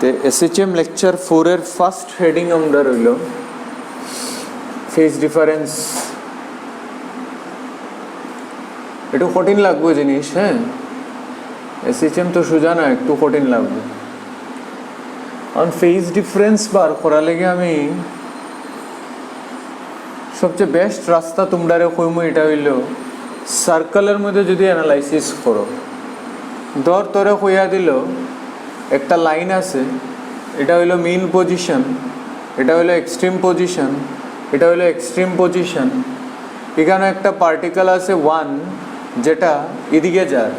তো SHM lecture 4 এর first heading আমরা রইল ফেজ ডিফারেন্স। একটু কঠিন লাগবে জিনিস, হ্যাঁ এসএইচএম তো সোজা না, একটু কঠিন লাগবে। কারণ ফেজ ডিফারেন্স বার করার লেগে আমি সবচেয়ে বেস্ট রাস্তা তোমরা কইমু এটা হইল সার্কেলের মধ্যে যদি অ্যানালাইসিস করো। ধর তোরে কইয়া দিল একটা লাইন আছে, এটা হইল মিন পজিশন, এটা হইল এক্সট্রিম পজিশন, এটা হইল এক্সট্রিম পজিশন। এখানে একটা পার্টিকেল আছে 1 যেটা এদিকে যায়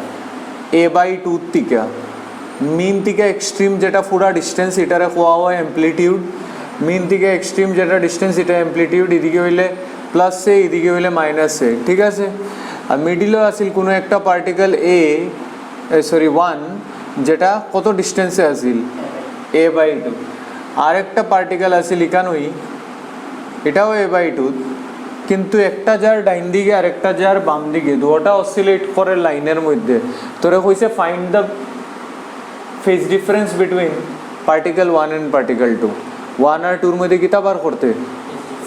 a/2 থেকে, মিন থেকে এক্সট্রিম যেটা পুরা ডিস্টেন্স এটারে কোয়া হয় অ্যাম্প্লিটিউড, মিন থেকে এক্সট্রিম যেটা ডিস্টেন্স এটা অ্যাম্প্লিটিউড, এদিকে হইলে প্লাস এ এদিকে হইলে মাইনাস এ, ঠিক আছে। আর মিডিলও আসিল কোনো একটা পার্টিকেল সরি 1 যেটা কত ডিস্টেন্সে আসিল a/2, আর একটা পার্টিকেল আসিল ইকানই এটাও a/2, কিন্তু একটা যার ডাইন দিকে আর একটা যার বাম দিকে, দুটা অসিলেট করে লাইনের মধ্যে। তোরে কইছে find the phase difference between particle 1 and particle 2। 1 আর 2 এর মধ্যে কিতা বার করতে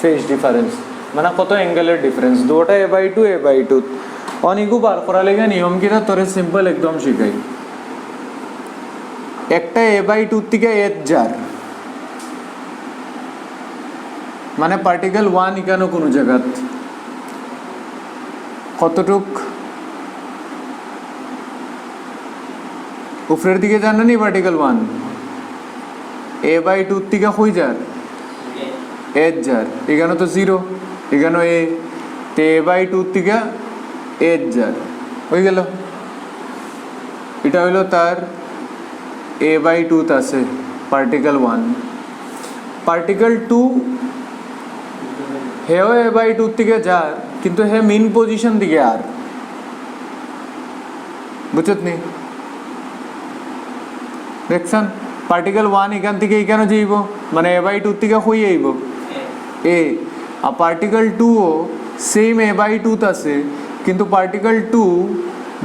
ফেজ ডিফারেন্স, মানে কত অ্যাঙ্গেলের ডিফারেন্স, দুটা a/2 অনেকও বার করা লেগে নিয়ম কিনা তোরে সিম্পল একদম শিখাই। একটা a/2 থেকে এ যার মানে পার্টিকেল 1 এখানে কোনো জায়গাত কতটুক উপরের দিকে জানা নি পার্টিকেল 1 a/2 থেকে কই যার এ যার, এখানে তো 0, এখানে এ, তে a/2 থেকে এ যার হয়ে গেল। এটা হইল তার a/2 আছে পার্টিকেল 1। পার্টিকেল 2 হেও a/2 থেকে যার, কিন্তু হে মিন পজিশন দিকে আর বুঝত নি দেখছেন। পার্টিকেল 1 এখান থেকে এখানে যাইব, মানে a/2 থেকে হই আইব এ, আর পার্টিকেল 2 ও সেম a/2 আছে, কিন্তু পার্টিকেল 2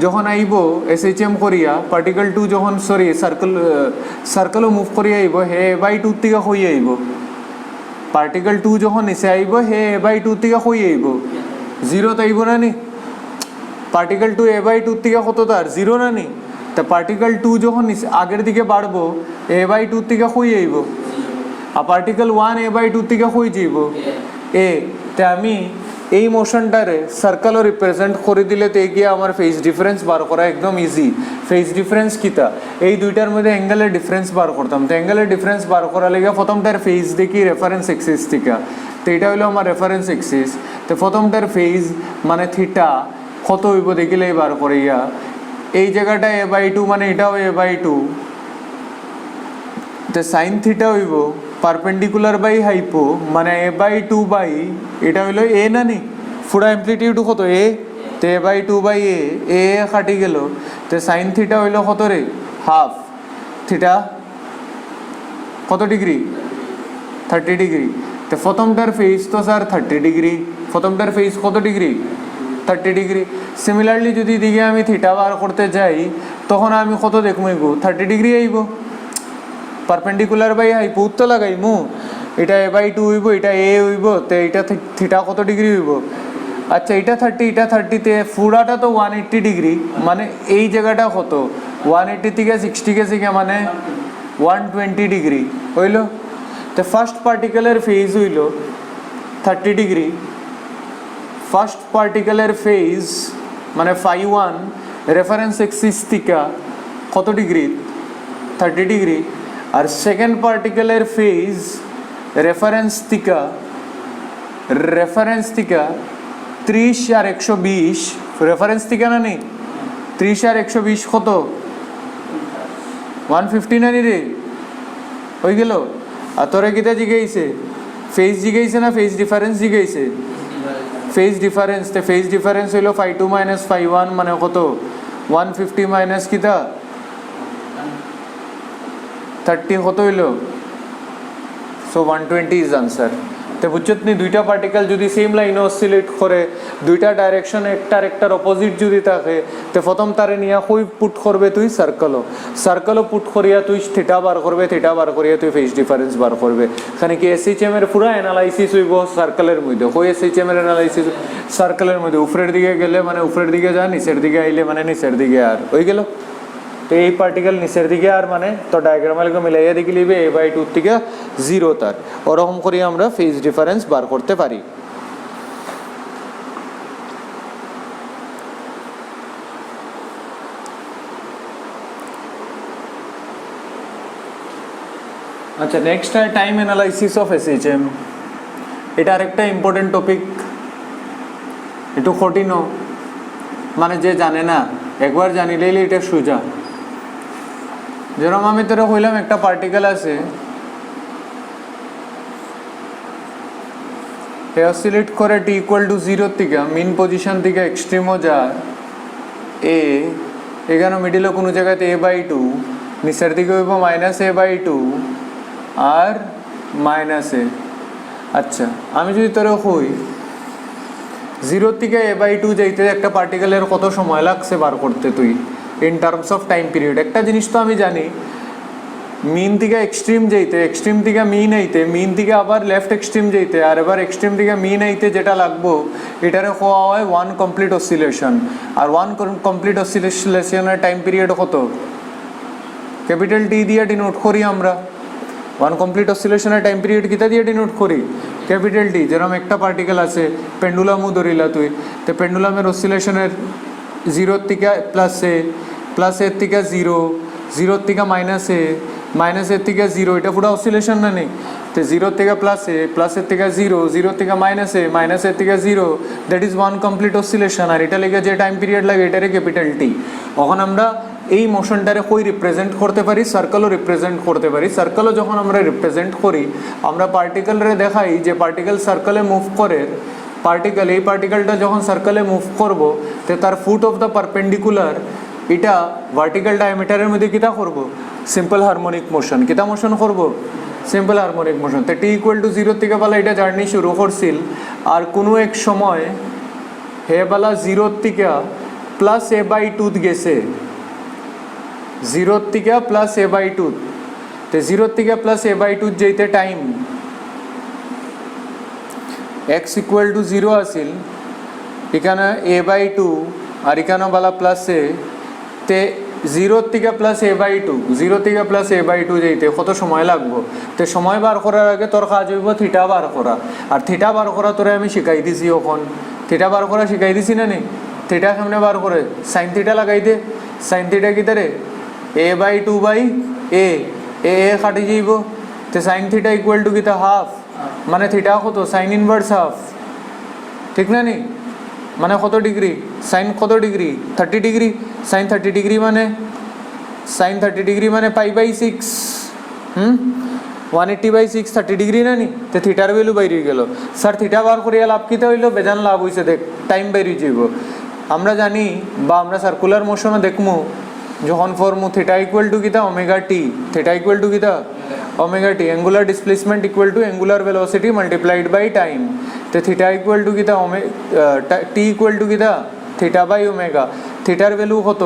যখন আইব এসএইচএম করিয়া, পার্টিকেল 2 যখন সরি সার্কেলও মুভ করিয়া আইব হে a/2 থেকে হই আইব। পার্টিকেল 2 যখন নিচে আইব হে a/2 থেকে হই আইব, 0 তো আইব না নি। পার্টিকেল 2 a/2 থেকে কত তার 0 না নি। তা পার্টিকেল 2 যখন আগের দিকে বাড়বো a/2 থেকে হই আইব, আর পার্টিকেল 1 a/2 থেকে হই যাইব এ। তে আমি এই মোশনটারে সার্কেলও রিপ্রেজেন্ট করে দিলে তো গিয়ে আমার ফেজ ডিফারেন্স বার করা একদম ইজি। ফেজ ডিফারেন্স কিতা, এই দুইটার মধ্যে অ্যাঙ্গেলের ডিফারেন্স বার করতাম। তো অ্যাঙ্গেলের ডিফারেন্স বার করার লেগে প্রথমটার ফেজ দেখি রেফারেন্স এক্সিস থেকে, তো এটা হলো আমার রেফারেন্স এক্সিস। তো প্রথমটার ফেজ মানে থিটা কত হইব দেখিলেই বার করিয়া, এই জায়গাটা a/2 মানে এটাও a/2, তো সাইন থিটা হইব পারপেন্ডিকুলার বাই হাইপো মানে a/2 বাই এটা হইলো এ না নি, পুরা অ্যাম্প্লিটিউড কত এ, তো a/2 বাই এ কাটি গেল। তো সাইন থিটা হইলো কত রে হাফ, থিটা কত ডিগ্রি 30 ডিগ্রি। তো প্রথমটার ফেজ তো স্যার 30 ডিগ্রি, প্রথমটার ফেজ কত ডিগ্রি 30 ডিগ্রি। সিমিলারলি যদি দিকে আমি থিটা বার করতে যাই তখন আমি কত দেখবো 30 ডিগ্রি আইব, পারপেন্ডিকুলার বাই হাইপো তো লাগাইমু, এটা a/2 হইব, এটা এ হইব, তো এটা থিটা কত ডিগ্রি হইব। আচ্ছা এটা 30 এটা 30, তে পুরাটা তো 180 ডিগ্রি, মানে এই জায়গাটা কত 180 থেকে 60 গেছে মানে 120 ডিগ্রি হইল। তো ফার্স্ট পার্টিকেলের ফেজ হইল 30 ডিগ্রি, ফার্স্ট পার্টিকেলের ফেজ মানে φ1 রেফারেন্স এক্সিস থেকে কত ডিগ্রি 30 ডিগ্রি, আর সেকেন্ড পার্টিকেলের ফেজ রেফারেন্স থেকে 30 আর 120, রেফারেন্স থেকে না নি 30 আর 120 কত 150 না নি রে হয়ে গেল। আর তোরা কিতা জিগাইছে ফেজ জিগাইছে না ফেজ ডিফারেন্স জিগাইছে, ফেজ ডিফারেন্স। তো ফেজ ডিফারেন্স হইল φ2 মাইনাস φ1 মানে কত 150 মাইনাস কিতা 30 কত হইল, সো 120 ইজ আনসার। তো বুঝছত নি দুইটা পার্টিকেল যদি সেম লাইনে অসিলেট করে দুইটা ডাইরেকশন একটার অপোজিট যদি থাকে তো প্রথম তারে নিয়ে কই পুট করবে তুই সার্কেলও পুট করিয়া তুই থিটা বার করিয়া তুই ফেজ ডিফারেন্স বার করবে এখানে কি এসএইচএম এর পুরো অ্যানালাইসিস হইব সার্কেলের মধ্যে কই এসএইচএম এর অ্যানালাইসিস সার্কেলের মধ্যে উপরের দিকে গেলে মানে উপরের দিকে যা নিচের দিকে আইলে মানে নিচের দিকে আর হয়ে গেল তো এই পার্টিকেল নিচের দিকে আর মানে তো ডায়াগ্রামালকে মিলাইয়া দেখি লিবে a/2 থেকে 0 তার ওরকম করে আমরা ফেজ ডিফারেন্স বার করতে পারি আচ্ছা নেক্সট है টাইম অ্যানালাইসিস অফ এসএইচএম এটা আরেকটা ইম্পর্টেন্ট টপিক একটু কঠিনও মানে যে জানে না একবার জানিলেই এটা সোজা যেরকম আমি তোরা কইলাম একটা পার্টিকেল আছে হে অসিলেট করে t = 0 থেকে মিন পজিশন থেকে এক্সট্রিমও যায় a এখানে মিডলে কোনো জায়গাতে a/2 নিচের দিকে হইব -a/2 আর -a আচ্ছা আমি যদি তোরা কই 0 থেকে a/2 যাইতে একটা পার্টিকেলের কত সময় লাগছে বার করতে তুই in terms of time period একটা জিনিস তো আমি জানি মিন থেকে এক্সট্রিম যাইতে এক্সট্রিম থেকে মিন আইতে মিন থেকে আবার লেফট এক্সট্রিম যাইতে আর এবার এক্সট্রিম থেকে মিন আইতে যেটা লাগবো এটারে কোয়া হয় 1 কমপ্লিট অসিলেশন আর 1 কমপ্লিট অসিলেশনের টাইম পিরিয়ড কত ক্যাপিটাল টি দিয়ে ডিনোট করি আমরা 1 কমপ্লিট অসিলেশনের টাইম পিরিয়ড কিতা দিয়ে ডিনোট করি ক্যাপিটাল টি যেরকম একটা পার্টিকেল আছে পেন্ডুলামও ধরিলা তুই তো পেন্ডুলামের অসিলেশনের 0 থেকে +a থেকে 0 থেকে -a থেকে 0 এটা পুরো অসিলেশন না নেই তো 0 থেকে +a থেকে 0 থেকে -a থেকে 0 দ্যাট ইজ 1 কমপ্লিট অসিলেশন আর এটা লেগে যে টাইম পিরিয়ড লাগে এটারে ক্যাপিটাল টি এখন আমরা এই মোশনটারে কই রিপ্রেজেন্ট করতে পারি সার্কেলও রিপ্রেজেন্ট করতে পারি সার্কেলও যখন আমরা রিপ্রেজেন্ট করি আমরা পার্টিকেলরে দেখাই যে পার্টিকেল সার্কেলে মুভ করে এই পার্টিকেলটা যখন সার্কেলে মুভ করব তো তার ফুট অফ দ্য পারপেন্ডিকুলার এটা ভার্টিক্যাল ডায়ামিটারের মধ্যে কিতা করব সিম্পল হারমোনিক মোশন কিতা মোশন করব সিম্পল হারমোনিক মোশন তো t = 0 থেকে বলা এটা জার্নি শুরু করছিল আর কোনো এক সময় হে বলা 0 থেকে +a/2 গেছে 0 থেকে +a/2 তো 0 থেকে +a/2 যাইতে টাইম x = 0 আছিল এখানে a/2 আর এখানে বলা +a তে 0 থেকে +a/2 যাইতে কত সময় লাগবো তো সময় বার করার আগে তোর কাজ হইব থিটা বার করা আর থিটা বার করা তোরে আমি শিখাই দিছি এখন থিটা বার করা শিখাই দিছি না নি থিটা কেমনে বার করে সাইন থিটা লাগাই দে সাইন থিটা কি তারে a/2/a a কাটি যাইব তো সাইন থিটা = কিতা হাফ মানে থিটা কত সাইন ইনভার্স হাফ ঠিক না নি মানে কত ডিগ্রি সাইন কত ডিগ্রি 30 ডিগ্রি সাইন 30 ডিগ্রি মানে π/6 180/6 30 ডিগ্রি না নি তো থিটার ভ্যালু বাইরে গেল স্যার থিটা বার করিয়া লাভ কিতা হইলো বেজান লাভ হইছে দেখ টাইম বাইরে যাইব আমরা জানি বা আমরা সার্কুলার মোশনে দেখমু যখন ফর্মু থিটা = কিতা ω/t থিটা = কিতা ω/t angular displacement = angular velocity multiplied by time তো থিটা = কিতা t = কিতা θ/ω থিটার ভ্যালু কত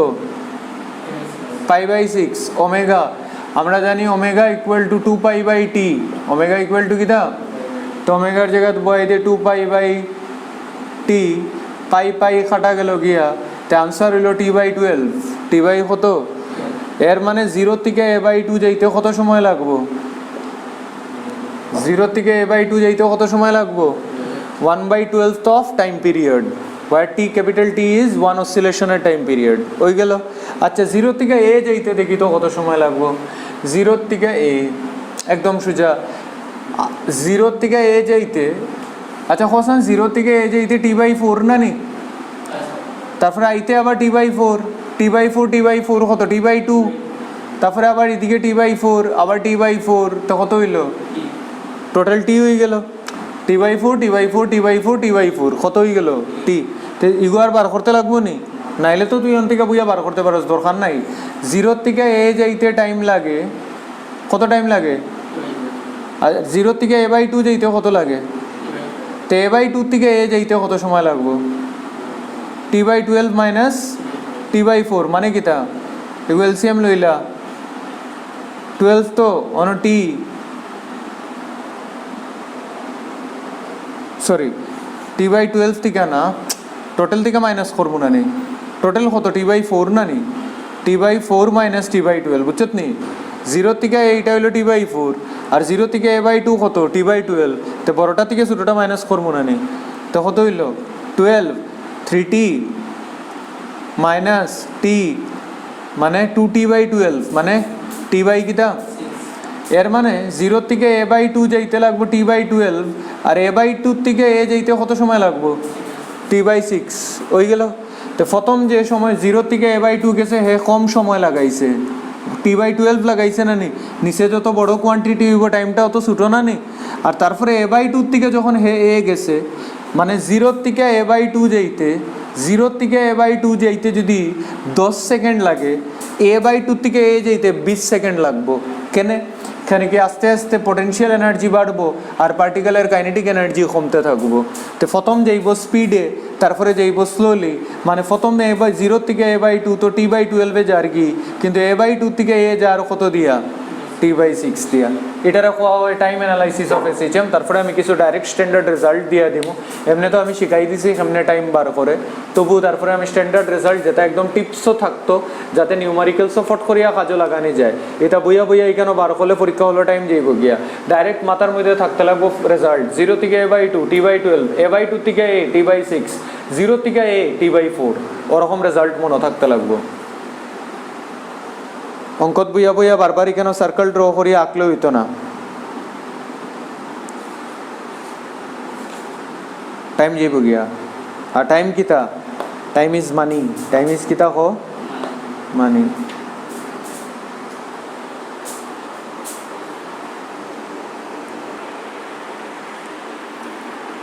π/6 ω আমরা জানি ω = 2π/t ω = কিতা তো ওমেগার জায়গায় বসাই দে 2π/t পাই কাটা গেল গিয়া তো আনসার হইল t/12 t কত এর মানে 0 থেকে a/2 যাইতে কত সময় লাগবো 0 থেকে a/2 যাইতে কত সময় লাগবো 1/12 of time period where t capital T is one oscillation at time period হই গেল আচ্ছা 0 থেকে a যাইতে দেখি তো কত সময় লাগবো 0 থেকে a একদম সোজা 0 থেকে a যাইতে আচ্ছা হোসেন 0 থেকে a যাইতে t/4 না নি তারপরে আইতে আবার t/4 কত t/2 তারপরে আবার এদিকে t/4 আবার t/4 তো কত হইল টোটাল t হয়ে গেল t/4 কত হয়ে গেল t তো ইগো আর বার করতে লাগবো নি নাইলে তো তুই অন থেকে বুঝা বার করতে পারস দরকার নাই 0 থেকে a যাইতে টাইম লাগে কত টাইম লাগে আর 0 থেকে a/2 যাইতে কত লাগে তো a/2 থেকে a যাইতে কত সময় লাগবো? t/12 মাইনাস t/4 মানে কিতা? এগুলো এলসিএম লইলা 12 তো অন t সরি t/12 থেকে না টোটাল থেকে মাইনাস করবো না নি, টোটাল কত t/4 না নি, t/4 মাইনাস t/12 বুঝছত নি? 0 থেকে এইটা হইলো t/4 আর 0 থেকে a/2 কত t/12, তো বড়টা থেকে ছোটটা মাইনাস করবো না নি, তো কত হইলো 12 3t মাইনাস t মানে 2t/12 মানে t বাই কিতা, এর মানে 0 থেকে a/2 যাইতে লাগবো t/12 আর a/2 থেকে a যাইতে কত সময় লাগবো t/6 ওই গেল। তো প্রথম যে সময় 0 থেকে a/2 গেছে হে কম সময় লাগাইছে, t/12 লাগাইছে না নি, নিচে যত বড় কোয়ান্টিটি হইব টাইমটা অত ছোটো না নি, আর তারপরে a/2 থেকে যখন হে এ গেছে মানে 0 থেকে a/2 যাইতে 0 থেকে a/2 যাইতে যদি 10 সেকেন্ড লাগে, a/2 থেকে এ যাইতে 20 সেকেন্ড লাগবো। কেনে? এখানে কি আস্তে আস্তে পটেনশিয়াল এনার্জি বাড়বো আর পার্টিকেলের কাইনেটিক এনার্জি কমতে থাকবো। তো প্রথম যাইব স্পিডে, তারপরে যাইব স্লোলি, মানে প্রথমে 0 থেকে a/2 তো t/12 যার কি, কিন্তু a/2 থেকে এ যার কত দিয়া t/6 দিয়া। এটারে কোয়া হয় টাইম অ্যানালাইসিস অফ এসএইচএম। তারপরে আমি কিছু ডাইরেক্ট স্ট্যান্ডার্ড রেজাল্ট দিয়ে দিব, এমনি তো আমি শিখাই দিছি কেমনে টাইম বার করে, তবু তারপরে আমি স্ট্যান্ডার্ড রেজাল্ট যেটা একদম টিপসও থাকতো, যাতে নিউমারিক্যালসও ফট করিয়া কাজও লাগানি যায়, এটা বইয়া বইয়া এখানে বার করলে পরীক্ষা হলো টাইম যাইব গিয়া, ডাইরেক্ট মাথার মধ্যে থাকতে লাগবো রেজাল্ট 0 থেকে a/2 t/12, a/2 থেকে a t/6, 0 থেকে a t/4, ওরকম রেজাল্ট মনে থাকতে লাগবো। অঙ্কত বইয়া বইয়া বারবার কেন সার্কেল ড্র করিয়া আঁকলে হইতো না, টাইম যাইব গিয়া। আর টাইম কিতা? Time is money, time is কিতা কো মানি।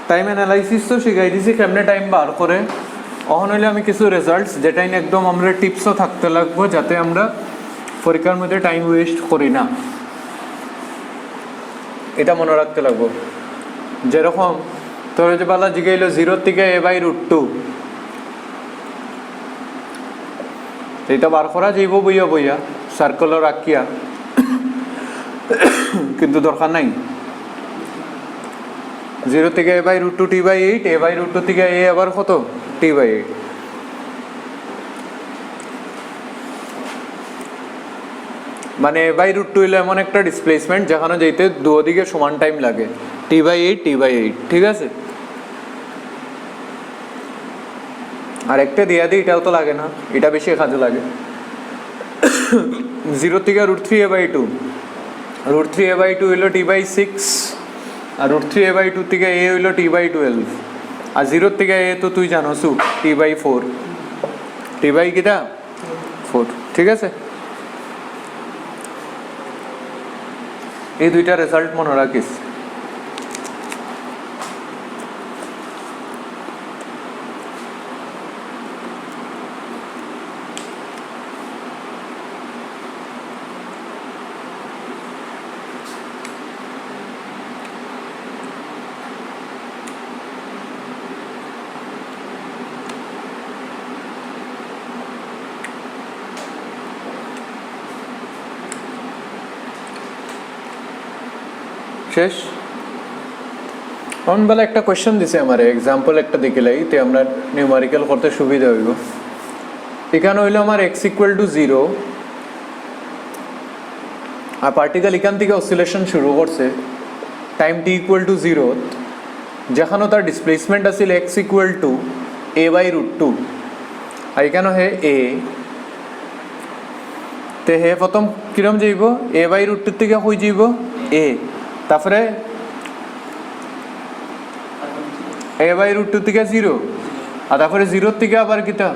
টাইম অ্যানালাইসিস তো শিখাই দিছি কেমনে টাইম বার করে, অহন হইলে আমি কিছু রেজাল্টস যেটা একদম আমরা টিপসও থাকতে লাগবো, যাতে আমরা পরীক্ষার মধ্যে টাইম ওয়েস্ট করি না, এটা মনে রাখতে লাগবো। যেরকম তোর যে বালা জিগাইলো 0 থেকে a/√2, এটা বার করা যাইব বইয়া বইয়া সার্কেলও রাখিয়া, কিন্তু দরকার নাই 0 থেকে a/√2 t/8, a/√2 থেকে a আবার কত t/8। মানে a/√2 হইলো এমন একটা ডিসপ্লেসমেন্ট যেখানে যাইতে দুদিকে সমান টাইম লাগে, t/8 t/8, ঠিক আছে। আর একটা দিয়া দিই, এটাও তো লাগে না, এটা বেশি কাজে লাগে। 0 থেকে √3 a/2, √3 a/2 হইলো t/6 আর √3 a/2 থেকে a হইলো t/12, আর 0 থেকে a তো তুই জানো সু t/4, t/কিটা 4, ঠিক আছে। এই দুইটা রেজাল্ট মনে রাখিস। শেষ। বেলা একটা কোয়েশ্চেন দিছে আমার, এক্সাম্পল একটা দেখিলাই তে আমরা নিউমারিক্যাল করতে সুবিধা হইব। এখানে হইলো আমার x=0 আর পার্টিকেল এখান থেকে অসিলেশন শুরু করছে টাইম t=0, যেখানে তার ডিসপ্লেসমেন্ট আছিল x=a/√2 আর এখানে হে a, তে হে প্রথম কিরম যাইব a/√2 থেকে হয়ে যাইব a, তারপরে a/√2 থেকে 0 আর তারপরে 0 থেকে আবার কিতা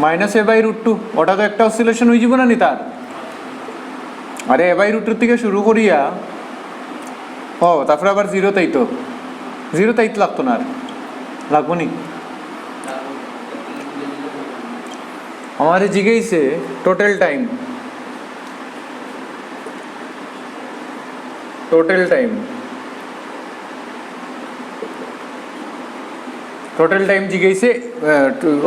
-a/√2, ওটা তো একটা অসিলেশন হয়ে যাব না নি তার। আরে a/√2 থেকে শুরু করিয়া তারপরে আবার 0 তাই তো 0 তাই লাগতো না, আর লাগবো নি। আমার জিজ্ঞাইছে টোটাল টাইম, টোটাল টাইম জিগেছে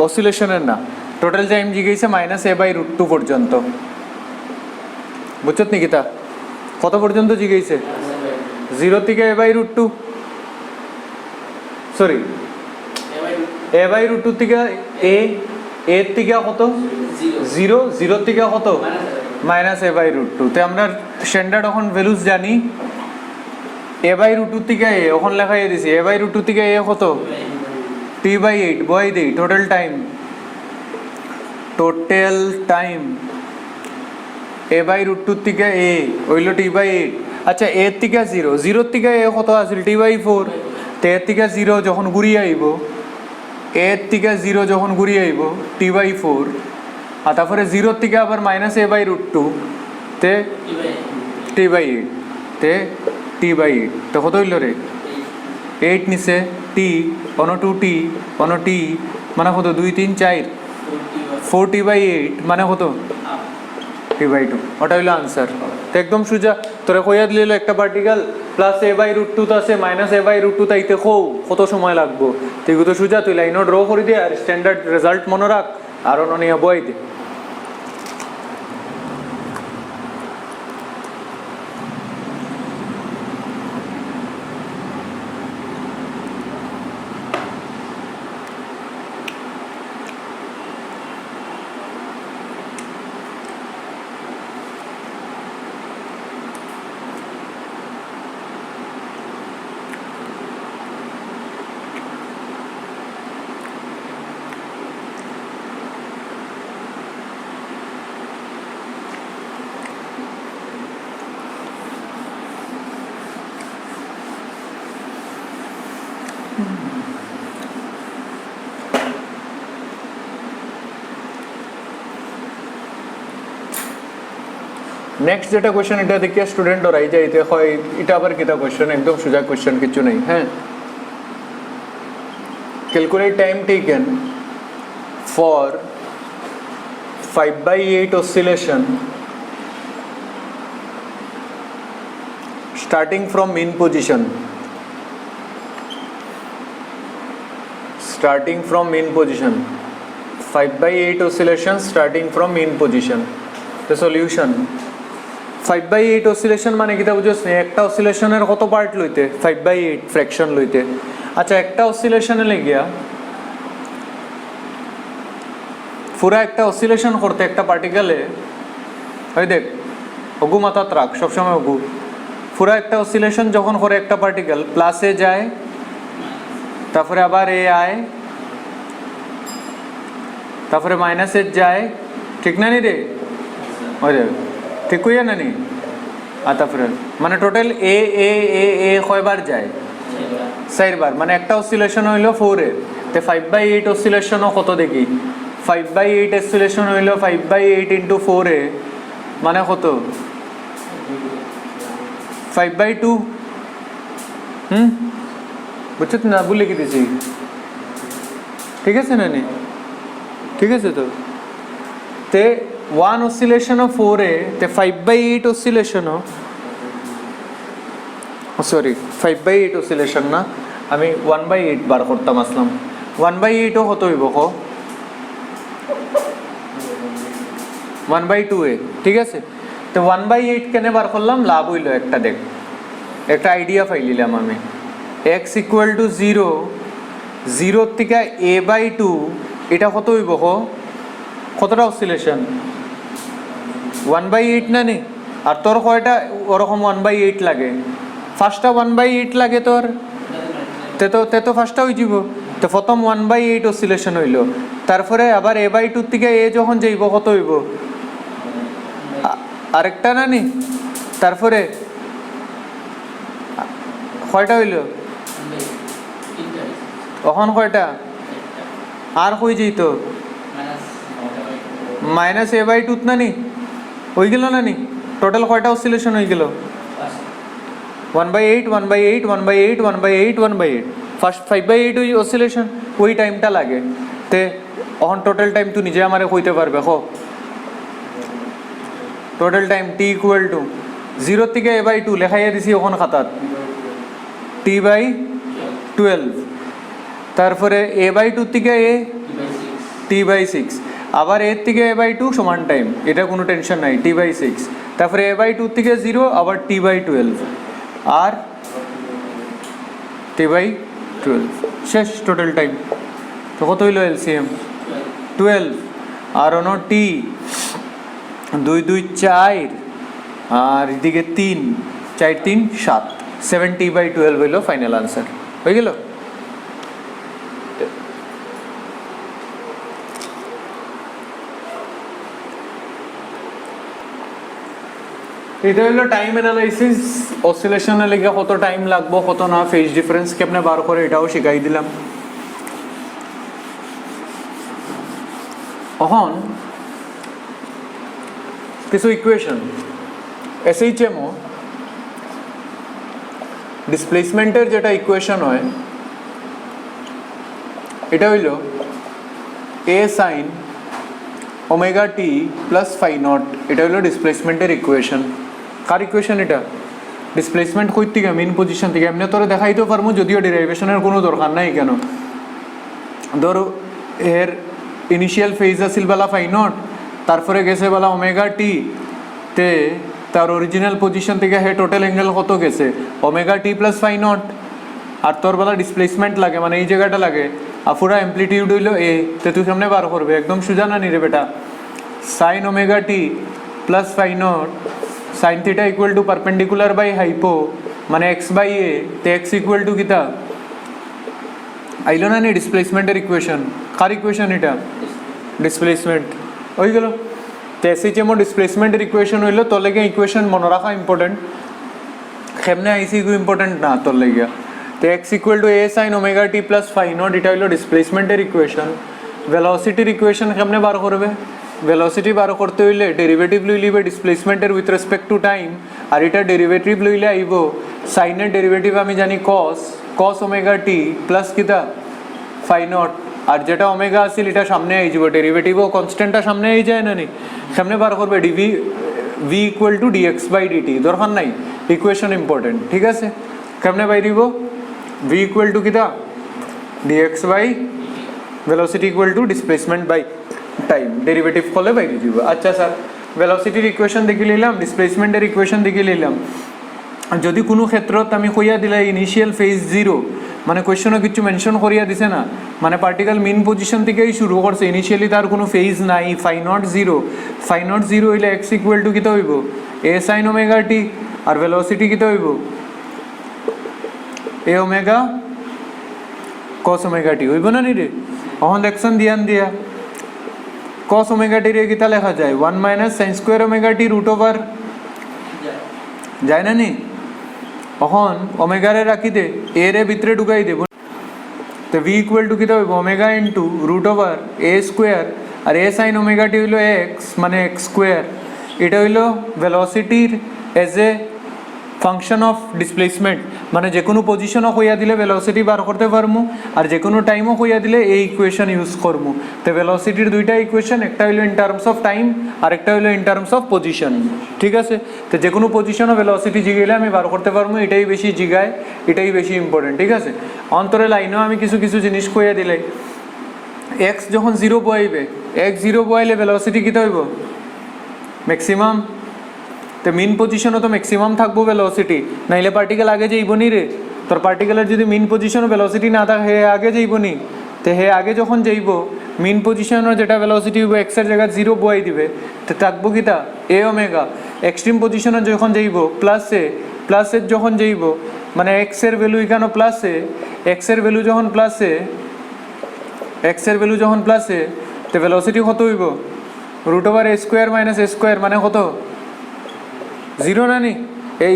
অসিলেশনের না, টোটাল টাইম জিগেছে -a/√2 পর্যন্ত। বুঝছত নাকি তা? কত পর্যন্ত জিগেছে? 0 থেকে a/√2, সরি a/√2 থেকে a থেকে কত? 0, 0 থেকে কত? -a/√2। তে আমরা স্ট্যান্ডার্ড এখন ভ্যালুস জানি। a/√2 থেকে a এখন লেখাই দিছি, a/√2 থেকে a কত? t/8 বই দেই। টোটাল টাইম a/√2 থেকে a হইল t/8। আচ্ছা a থেকে 0, 0 থেকে a কত আছিল? t/4। তে a থেকে 0 যখন ঘুরিয়ে আইব, a থেকে 0 যখন ঘুরিয়ে আইব t/4, আর তারপরে 0 থেকে আবার -a/√2 তে t/8, তে t/8 তো কত হইল রে? 8 নিচে t on 2t on t মানে কত? 2 3 4 4 t/8 মানে কত? t/2। ওটা হইলো আনসার। তো একদম সোজা তোরা কইয়া দিল একটা পার্টিকেল প্লাস a/√2 তো আছে -a/√2 তাইতে কত সময় লাগবো? তুই তো সোজা তুই লাইনও ড্র করে দে আর স্ট্যান্ডার্ড রেজাল্ট মনে রাখ আর অনিয়া বই দে। নেক্সট যেটা কোয়েশ্চেন, এটা দেখিয়া স্টুডেন্ট ওরাই যাইতে হয় এটা আবার কিতা কোয়েশ্চেন? একদম সোজা কোয়েশ্চেন, কিছু নেই। হ্যাঁ, calculate time taken for 5/8 oscillation starting from mean position, starting from mean position, 5/8 oscillation starting from mean position। the solution 5/8 oscillation মানে কিটা বুঝছ? একটা অসিলেশনের কত পার্ট লইতে? 5/8 ফ্র্যাকশন লইতে। আচ্ছা, একটা অসিলেশনে লাগিয়া পুরা একটা অসিলেশন করতে একটা পার্টিকেলে, ওই দেখ অগু মাথাত রাখ সবসময় অগু, পুরা একটা অসিলেশন যখন করে একটা পার্টিকেল প্লাসে যায়, তারপরে আবার এ আয়, তারপরে মাইনাসে যায়, ঠিক না নি রে? ওই দেখ ঠিক কইয়া না নি? আর তারপরে মানে টোটাল এ এ এ এ কয়বার যায়? 4 বার। মানে একটা অসিলেশন হইলো 4 এ, তে 5/8 অসিলেশনও কত দেখি? 5/8 অসিলেশন হইলো 5/8 ইন্টু 4 এ মানে কত? 5/2। বুঝছো না? বলে কি দিছি? ঠিক আছে না নি? ঠিক আছে তো? তে 1 oscillation of 4 এ তে 5/8 oscillation, সরি 5/8 oscillation না, আমি 1/8 বার করতাম আসলাম। 1/8 কত হইব? 1/2 এ, ঠিক আছে? তো 1/8 কেন বার করলাম? লাভ হইল একটা, দেখ একটা আইডিয়া পাইলিলাম আমি। x = 0, 0 থেকে a/2 এটা কত হইব? কতটা অসিলেশন? 1/8 না নি? আর তোর কয়টা ওরকম 1/8 লাগে? ফার্স্টটা 1/8 লাগে তোর, তে তো ফার্স্টটা হয়ে যাব। তো প্রথম 1/8 অসিলেশন হইল, তারপরে আবার a/2 থেকে a যখন যাইব কত হইব? আরেকটা না নি? তারপরে কয়টা হইল? তখন কয়টা? আর হয়ে যেত -a/2 না নি? হয়ে গেল না নি? টোটাল কয়টা অসিলেশন হয়ে গেল? 1/8 1/8 1/8 1/8 1/8। ফার্স্ট 5/8 ওই অসিলেশন, ওই টাইমটা লাগে। তে এখন টোটাল টাইম তুই নিজে আমারে কইতে পারবে? টোটাল টাইম t = 0 থেকে a/2 লেখাইয়া দিছি ওখান খাতাত, t/12। তারপরে a/2 থেকে a t/6, আবার এর থেকে a/2 সমান টাইম, এটা কোনো টেনশন নাই, t/6, তারপরে a/2 থেকে 0 আবার t/12 আর t/12 শেষ টোটাল টাইম। তো কত হইল এলসিএম 12, আর অন টি 2 2 4 আর এদিকে 3 4 3 7, 7t/12 হইল ফাইনাল আনসার। হয়ে গেল? এটা হলো টাইম অ্যানালাইসিস, অসিলেশনের লেগে কত টাইম লাগবো কত না, ফেজ ডিফারেন্স কেমনে বার করে এটাও শিখাই দিলাম। এখন কিছু ইকুয়েশন এসএইচএমও ডিসপ্লেসমেন্টের যেটা ইকুয়েশন হয় এটা হইল a sin omega t plus phi naught, এটা হইল ডিসপ্লেসমেন্টের ইকুয়েশন। কার ইকুয়েশন এটা? ডিসপ্লেসমেন্ট কই থেকে? মেইন পজিশন থেকে। এমনি তোরা দেখাইতেও পারবো, যদিও ডেরিভেশনের কোনো দরকার নাই। কেন? ধরো এর ইনিশিয়াল ফেজ আছিল বেলা ফাই নট, তারপরে গেছে বেলা ওমেগা টি, তে তার অরিজিনাল পজিশন থেকে হে টোটাল অ্যাঙ্গেল কত গেছে? Omega t plus phi naught. আর তোর বেলা ডিসপ্লেসমেন্ট লাগে, মানে এই জায়গাটা লাগে, আর পুরা অ্যাম্পলিটিউড হইল এ, তে তুই সামনে বার করবে একদম সোজা না নিরে বেটা? Sine omega t plus phi naught sine theta equal to perpendicular by hypo, মানে এক্স বাই এ, তে এক্স ইকুয়াল টু কিতা আইলো না নি? ডিসপ্লেসমেন্টের ইকুয়েশন। কার ইকুয়েশন এটা? ডিসপ্লেসমেন্ট। হয়ে গেল? তো এসএইচএমও ডিসপ্লেসমেন্টের ইকুয়েশন হইলো। তোর লেগে ইকুয়েশন মনে রাখা ইম্পর্টেন্ট, কেমনে আইসি ইকু ইম্পর্টেন্ট না তোর লেগে। তো x equal to a sine omega t plus phi naught, এটা হইলো ডিসপ্লেসমেন্টের ইকুয়েশন। ভেলোসিটির ইকুয়েশন কেমনে বার করবে? ভেলোসিটি বার করতে হইলে ডেরিভেটিভ লইলিবে ডিসপ্লেসমেন্টের উইথ রেসপেক্ট টু টাইম, আর এটা ডেরিভেটিভ লইলে আইব সাইনের ডেরিভেটিভ আমি জানি কস ওমেগা টি প্লাস কিতা ফাই নট, আর যেটা ওমেগা আসিল এটা সামনে আই যাব, ডেরিভেটিভও কনস্ট্যান্টটা সামনে আই যায় না নি? সামনে বার করবে dv v equal to dx by dt, দরকার নাই, ইকুয়েশন ইম্পর্টেন্ট। ঠিক আছে? কেমনে বাই দিব? ভি ইকুয়াল টু কিতা dx by velocity equal to displacement by time, derivative করলে বাইরে দিব। আচ্ছা স্যার, ভেলোসিটির ইকুয়েশন দেখে নিলাম, ডিসপ্লেসমেন্টের ইকুয়েশন দেখে নিলাম। যদি কোনো ক্ষেত্রত আমি কইয়া দিলে ইনিশিয়াল ফেজ 0, মানে কোয়েশ্চনও কিছু মেনশন করিয়া দিছে না, মানে পার্টিকেল মিন পজিশন থেকেই শুরু করছে, ইনিশিয়ালি তার কোনো ফেজ নাই, ফাই নট 0, ফাই নট 0 হইলে এক্স ইকুয়াল টু কিতা হইব? এ সাইন ওমেগা টি, আর ভেলোসিটি কিতা হইব? এ ওমেগা কস ওমেগা টি হইব না নি রে? এখন দেখছেন ধ্যান দিয়া, cos ওমেগা টি রে কিতা লেখা যায়? 1 minus sine square omega t root over যায় না নি? এখন ওমেগারে রাখি দে, এ রে ভিতরে ঢুকাই দেব, তো ভি ইকুয়াল টু কিতা হইব? Omega into root over a square, আর এ সাইন ওমেগা টি হইল এক্স, মানে এক্স স্কোয়ার। এটা হইল ভেলোসিটির as a function of displacement, মানে যে কোনো পজিশনও কইয়া দিলে ভেলোসিটি বার করতে পারবো, আর যে কোনো টাইমও কইয়া দিলে এই ইকুয়েশন ইউজ করবো। তো ভেলোসিটির দুইটা ইকুয়েশন, একটা হইলো ইন টার্মস অফ টাইম, আর একটা হইলো ইন টার্মস অফ পজিশন। ঠিক আছে? তো যে কোনো পজিশনও ভেলোসিটি জিগাইলে আমি বার করতে পারবো, এটাই বেশি জিগায়, এটাই বেশি ইম্পর্টেন্ট। ঠিক আছে? অন্তরে লাইনেও আমি কিছু কিছু জিনিস কইয়া দিলে, এক্স যখন 0 বয়াইবে, এক্স 0 বয়াইলে ভেলোসিটি কিতা হইব? ম্যাক্সিমাম। তো মিন পজিশনও তো ম্যাক্সিমাম থাকবো ভেলোসিটি, নাইলে পার্টিকেল আগে যাইব নি রে? তোর পার্টিকেলের যদি মিন পজিশনও ভেলোসিটি না থাকে, হে আগে যাইব নি? তো হে আগে যখন যাইব, মিন পজিশনও যেটা ভেলোসিটি হইব এক্সের জায়গায় 0 বয়াই দিবে, তো থাকবো কিতা? এ ওমেগা। এক্সট্রিম পজিশনে যখন যাইব প্লাসের যখন যাইব, মানে এক্সের ভ্যালু এখানে প্লাসে, এক্সের ভ্যালু যখন প্লাসে, তো ভেলোসিটি কত হইব? Root over a square minus A square, মানে কত? 0 না নি?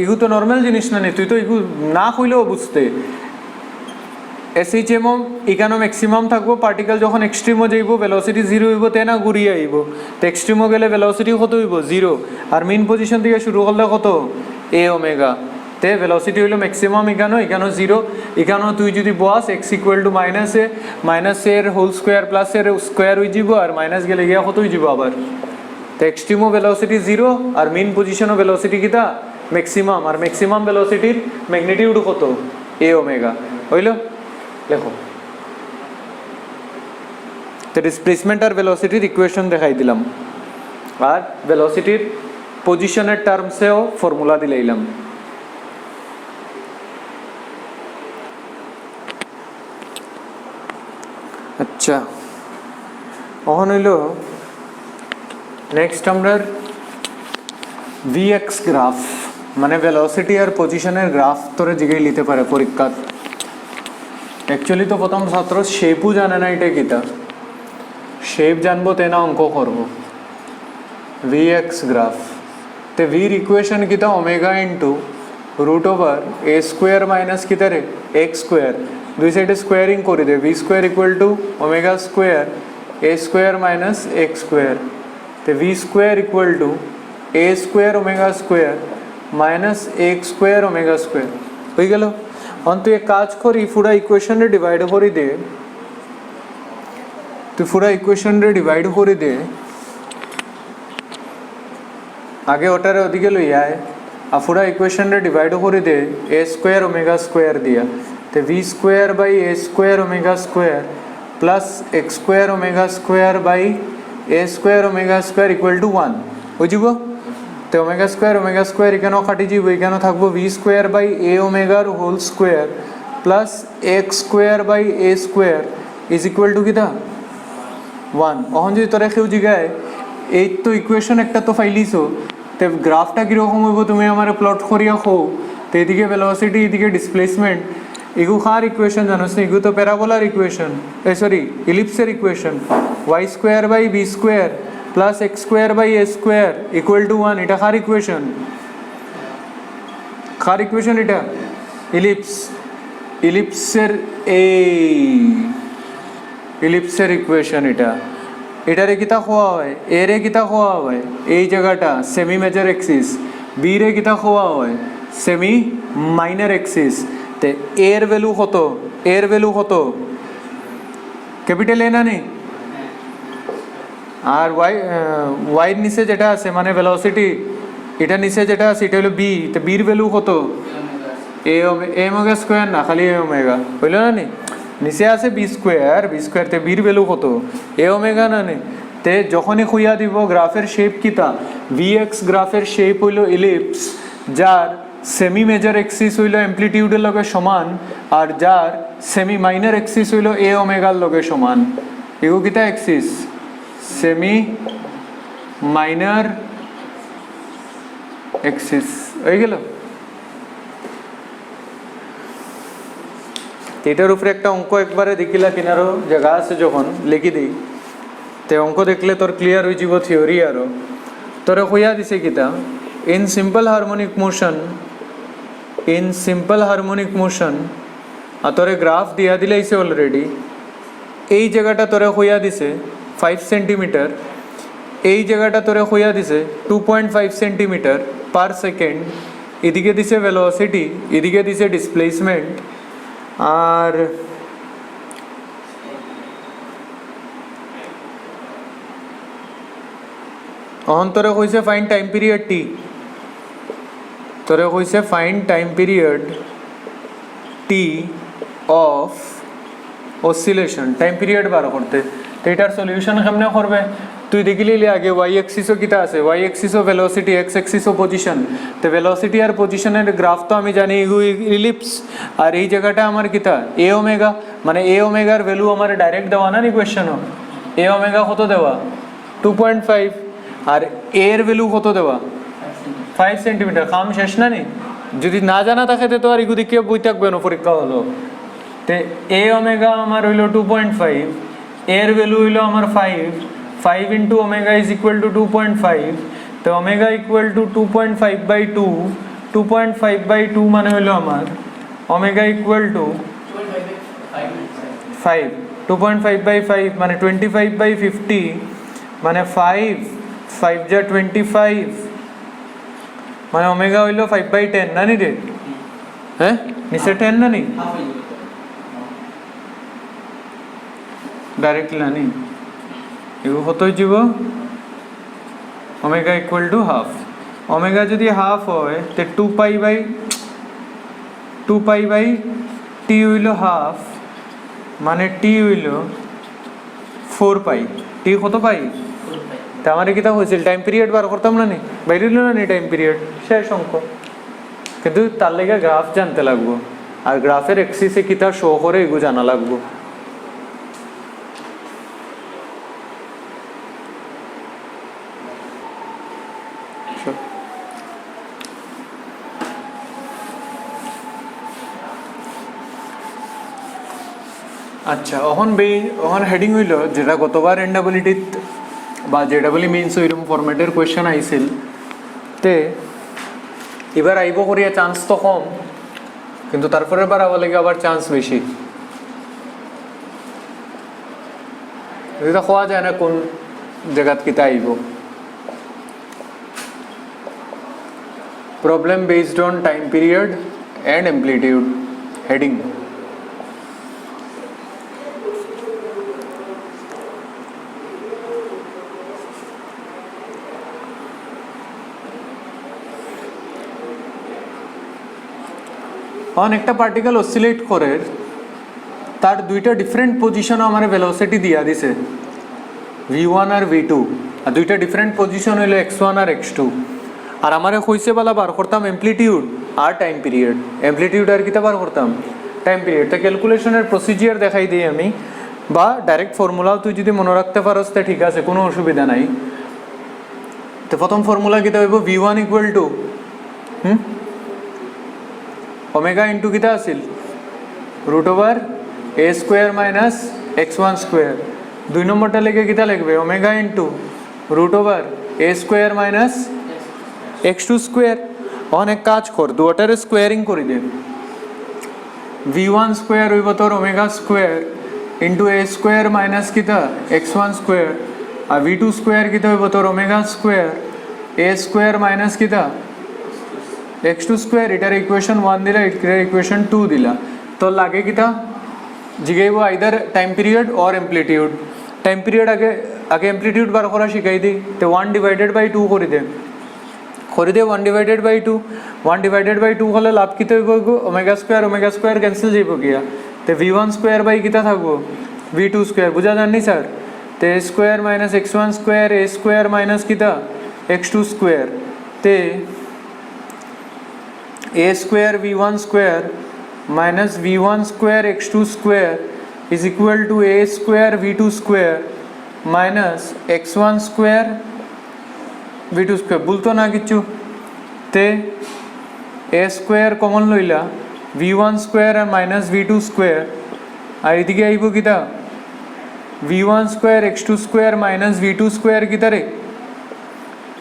ইগু তো নর্মাল জিনিস না নি, তুই তো ইগু না কইলেও বুঝতে। এসএইচএমও এখানে ম্যাক্সিমাম থাকবো, পার্টিকেল যখন এক্সট্রিমও যাইব ভেলোসিটি 0 হইব, তে না ঘুরিয়ে আইব, তো এক্সট্রিমও গেলে ভেলোসিটি কত হইব? 0, আর মেইন পজিশন থেকে শুরু করলে কত? এ ওমেগা। তে ভেলোসিটি হইলো ম্যাক্সিমাম এখানেও 0, এখানেও তুই যদি বস এক্স ইকুয়াল টু মাইনাস এর হোল স্কোয়ার প্লাস এর স্কোয়ার হয়ে যাব, আর মাইনাস গেলে গিয়া কত হয়ে যাব আবার? তো এক্সট্রিমও ভেলোসিটি 0, আর মেইন পজিশনও ভেলোসিটি কিতা? ম্যাক্সিমাম, আর ম্যাক্সিমাম ভেলোসিটির ম্যাগনিটিউড কত? এ ওমেগা। হইল? লেখো। ডিসপ্লেসমেন্ট আর ভেলোসিটির ইকুয়েশন দেখাই দিলাম, আর ভেলোসিটির পজিশনের টার্মসেও ফর্মুলা দিলাইলাম। আচ্ছা, এখন হইল নেক্সট আমরা ভিএক্স গ্রাফ মানে ভেলোসিটি আর পজিশনের গ্রাফ তোরে জিগাই নিতে পারে পরীক্ষাত। অ্যাকচুয়ালি তো প্রথম ছাত্র শেপও জানে না এটা কিতা, শেপ জানবো তে না অঙ্ক করবো। ভিএক্স গ্রাফ তে ভির ইকুয়েশন কিতা omega into root over a square minus কিতা রে এক্স স্কোয়ার, দুই সাইডে স্কোয়ারিং করে দে, v square equal to omega square a square minus x square, তে v square equal to a square omega square minus x square omega square হয়ে গেল। এখন তুই এক কাজ করি পুরা ইকুয়েশনে ডিভাইড করে দে, তুই পুরা ইকুয়েশনে ডিভাইড করে দে, আগে ওটারে ওদিকে লই আয় আর পুরা ইকুয়েশনে ডিভাইড করে দে এ স্কোয়ার ওমেগা স্কোয়ার দিয়া, তো v square by a square omega square plus x square omega square by a square omega square equal to 1 বুঝিব। তো ওমেগা স্কোয়ার এখানেও কাটি যাব, এখানেও থাকবো ভি স্কোয়ার বাই এ ওমেগার whole square plus x square by a square is equal to কিতা 1। এখন যদি তোরা কেউ জিগায় এই তো ইকুয়েশন একটা তো ফাইলিছো, তো গ্রাফটা কীরকম হইব তুমি আমার প্লট করিয়া খো, তো এদিকে ভেলোসিটি এদিকে ডিসপ্লেসমেন্ট, এগু কার ইকুয়েশন জানোস না, এগু তো প্যারাবোলার ইকুয়েশন, সরি ইলিপসের equation, y square by b square plus x square by a square equal to 1, এটা কার ইকুয়েশন, কার ইকুয়েশন এটা ইলিপস, ইলিপসের ইলিপসের ইকুয়েশন এটা, এটারে কিতা খোয়া হয় এরে কিতা খোয়া হয় এই জায়গাটা সেমি মেজর এক্সিস, বি রে কিতা খোয়া হয় সেমি মাইনর এক্সিস, তে এর ভ্যালু কত, এর ভ্যালু কত ক্যাপিটাল এ না নেই, আর ওয়াইয়ের নিচে যেটা আছে মানে ভেলোসিটি এটা নিচে যেটা আছে এটা হলো বি, তো বির ভ্যালু কত এ ওমেগা স্কোয়ার না খালি এ ওমেগা হইল না নি, নিচে আছে বি স্কোয়ার তে বির ভ্যালু কত এ ওমেগা না নে, তে যখনই খুইয়া দিব গ্রাফের শেপ কিতা ভিএক্স গ্রাফের শেপ হইল ইলিপস যার সেমি মেজর এক্সিস হইল অ্যামপ্লিটিউডের লগে সমান আর যার সেমি মাইনর এক্সিস হইল এ ওমেগার লগে সমান, এগো কিতা এক্সিস সেমি মাইনর এক্সিস হয়ে গেল। এটার উপরে একটা অঙ্ক একবারে দেখিলা কিনারও জায়গা আছে যখন লিখি দিই, তে অঙ্ক দেখলে তোর ক্লিয়ার হয়ে যাব থিওরি, আরও তোরে কইয়া দিছে কিতা ইন সিম্পল হারমোনিক মোশন আর তোরে গ্রাফ দিয়া দিলাইছে অলরেডি, এই জায়গাটা তোরে কইয়া দিছে 5 সেন্টিমিটার, এই জায়গাটা তোরে কইয়া দিছে 2.5 সেন্টিমিটার পার সেকেন্ড, এদিকে দিছে ভেলোসিটি এদিকে দিছে ডিসপ্লেসমেন্ট, আর তোরে কইছে ফাইন টাইম পিরিয়ড টি, তোরে কইছে find time period t of oscillation, time period বার করতে, তো এটার সলিউশন কেমনে করবে তুই দেখিলি আগে ওয়াই এক্সিসও কিতা আছে, ওয়াই এক্সিসও ভেলোসিটি এক্স এক্সিসও পজিশন, তো ভেলোসিটি আর পজিশনের গ্রাফ তো আমি জানি ইলিপস, আর এই জায়গাটা আমার কিতা এ ওমেগা, মানে এ ওমেগার ভ্যালু আমার ডাইরেক্ট দেওয়া না ইকুয়েশনও, এ ওমেগা কত দেওয়া 2.5 আর এর ভ্যালু কত দেওয়া 5 সেন্টিমিটার, কাম শেষ না নি, যদি না জানা থাকে তো আর এগুলি কেউ বই থাকবে না পরীক্ষা হলো, তে এ ওমেগা আমার হইল 2.5, এর ভ্যালু হইল আমার 5 into omega is equal two 2.5, তো ওমেগা ইকুয়াল টু 2.5/2 মানে হইল আমার ওমেগা ইকুয়াল টু 5, 2.5/5 মানে 25/50 মানে 5 যা 25 মানে ওমেগা হইল 5/10 না নি রে, হ্যাঁ নিচে 10 না নি ডাইরেক্টলি না নি, এগুলো কত হইব omega equal to half, omega যদি হাফ হয় তো 2 পাই বাই টি হইল হাফ, মানে টি হইল 4 পাই টি কত পাই তা আমারে কিতা হয়েছিল টাইম পিরিয়ড বার করতাম না নি বাইরেল না নি টাইম পিরিয়ড শেষ অঙ্ক কিন্তু তার লেগে গ্রাফ জানতে লাগবো আর গ্রাফের এক্সিসে কিতা শো করে এগুলো জানা লাগবো আচ্ছা এখন হেডিং হইল যেটা গতবার এনডাবলিটিত বা জেডাবলি মিনস ওইরকম ফরম্যাটের কোয়েশ্চেন আইছিল তে এবার আইব করিয়া চান্স তো কম কিন্তু তারপরে বার আবার লাগে আবার চান্স বেশি এটা হওয়া যায় না কোন জায়গাত কিতা আইব problem based on time period and amplitude heading একটা পার্টিকেল অসিলেট করে তার দুইটা ডিফারেন্ট পজিশন আমার ভেলোসিটি দিয়া দিছে v1 আর v2 আর দুইটা ডিফারেন্ট পজিশন হইলো x1 আর x2 আর আমারে কইছে বলা বার করতাম অ্যাম্প্লিটিউড আর টাইম পিরিয়ড অ্যাম্প্লিটিউড আর কিটা বার করতাম টাইম পিরিয়ড তা ক্যালকুলেশনের প্রসিজিয়ার দেখাই দিই আমি বা ডাইরেক্ট ফর্মুলাও তুই যদি মনে রাখতে পারস তা ঠিক আছে কোনো অসুবিধা নাই তো প্রথম ফর্মুলা কিটা হইব v1 equal to omega into কিতা আছিল root over a square minus x1 square দুই নম্বরটা লেগে কিতা লিখবে omega into root over a square minus x2 square অনেক কাজ কর দুটারে স্কোয়ারিং করে দে v1 স্কোয়ার হইব তোর ওমেগা স্কোয়ার ইন্টু এ স্কোয়ার মাইনাস কিতা x1 স্কোয়ার আর v2 স্কোয়ার কিতা হইব তোর omega square a square minus কিতা x2 স্কোয়ার এটার ইকুয়েশন 1 দিলা এটার ইকুয়েশন 2 দিলা তো লাগে কিতা জিগাইব either time period or amplitude time period আগে অ্যাম্প্লিটিউড বার করা শিখাই দিই তো 1 ডিভাইডেড বাই 2 করে দে 1 ডিভাইডেড বাই 2 1 ডিভাইডেড বাই 2 হলে লাভ কিতা হইব ওমেগা স্কোয়ার ক্যান্সেল যাইব গিয়া তো v1 স্কোয়ার বাই কিতা থাকবো v2 স্কোয়ার বুঝা জাননি স্যার তো a square minus x1 square a square minus কিতা x2 স্কোয়ার তে a square v1 square minus v1 square x2 square is equal to a square v2 square minus x1 square v2 square বলতো না কিছু তে a square common লইলা v1 square আর minus v2 square আর এদিকে আইব কিতা v1 square x2 square minus v2 square কিতা রে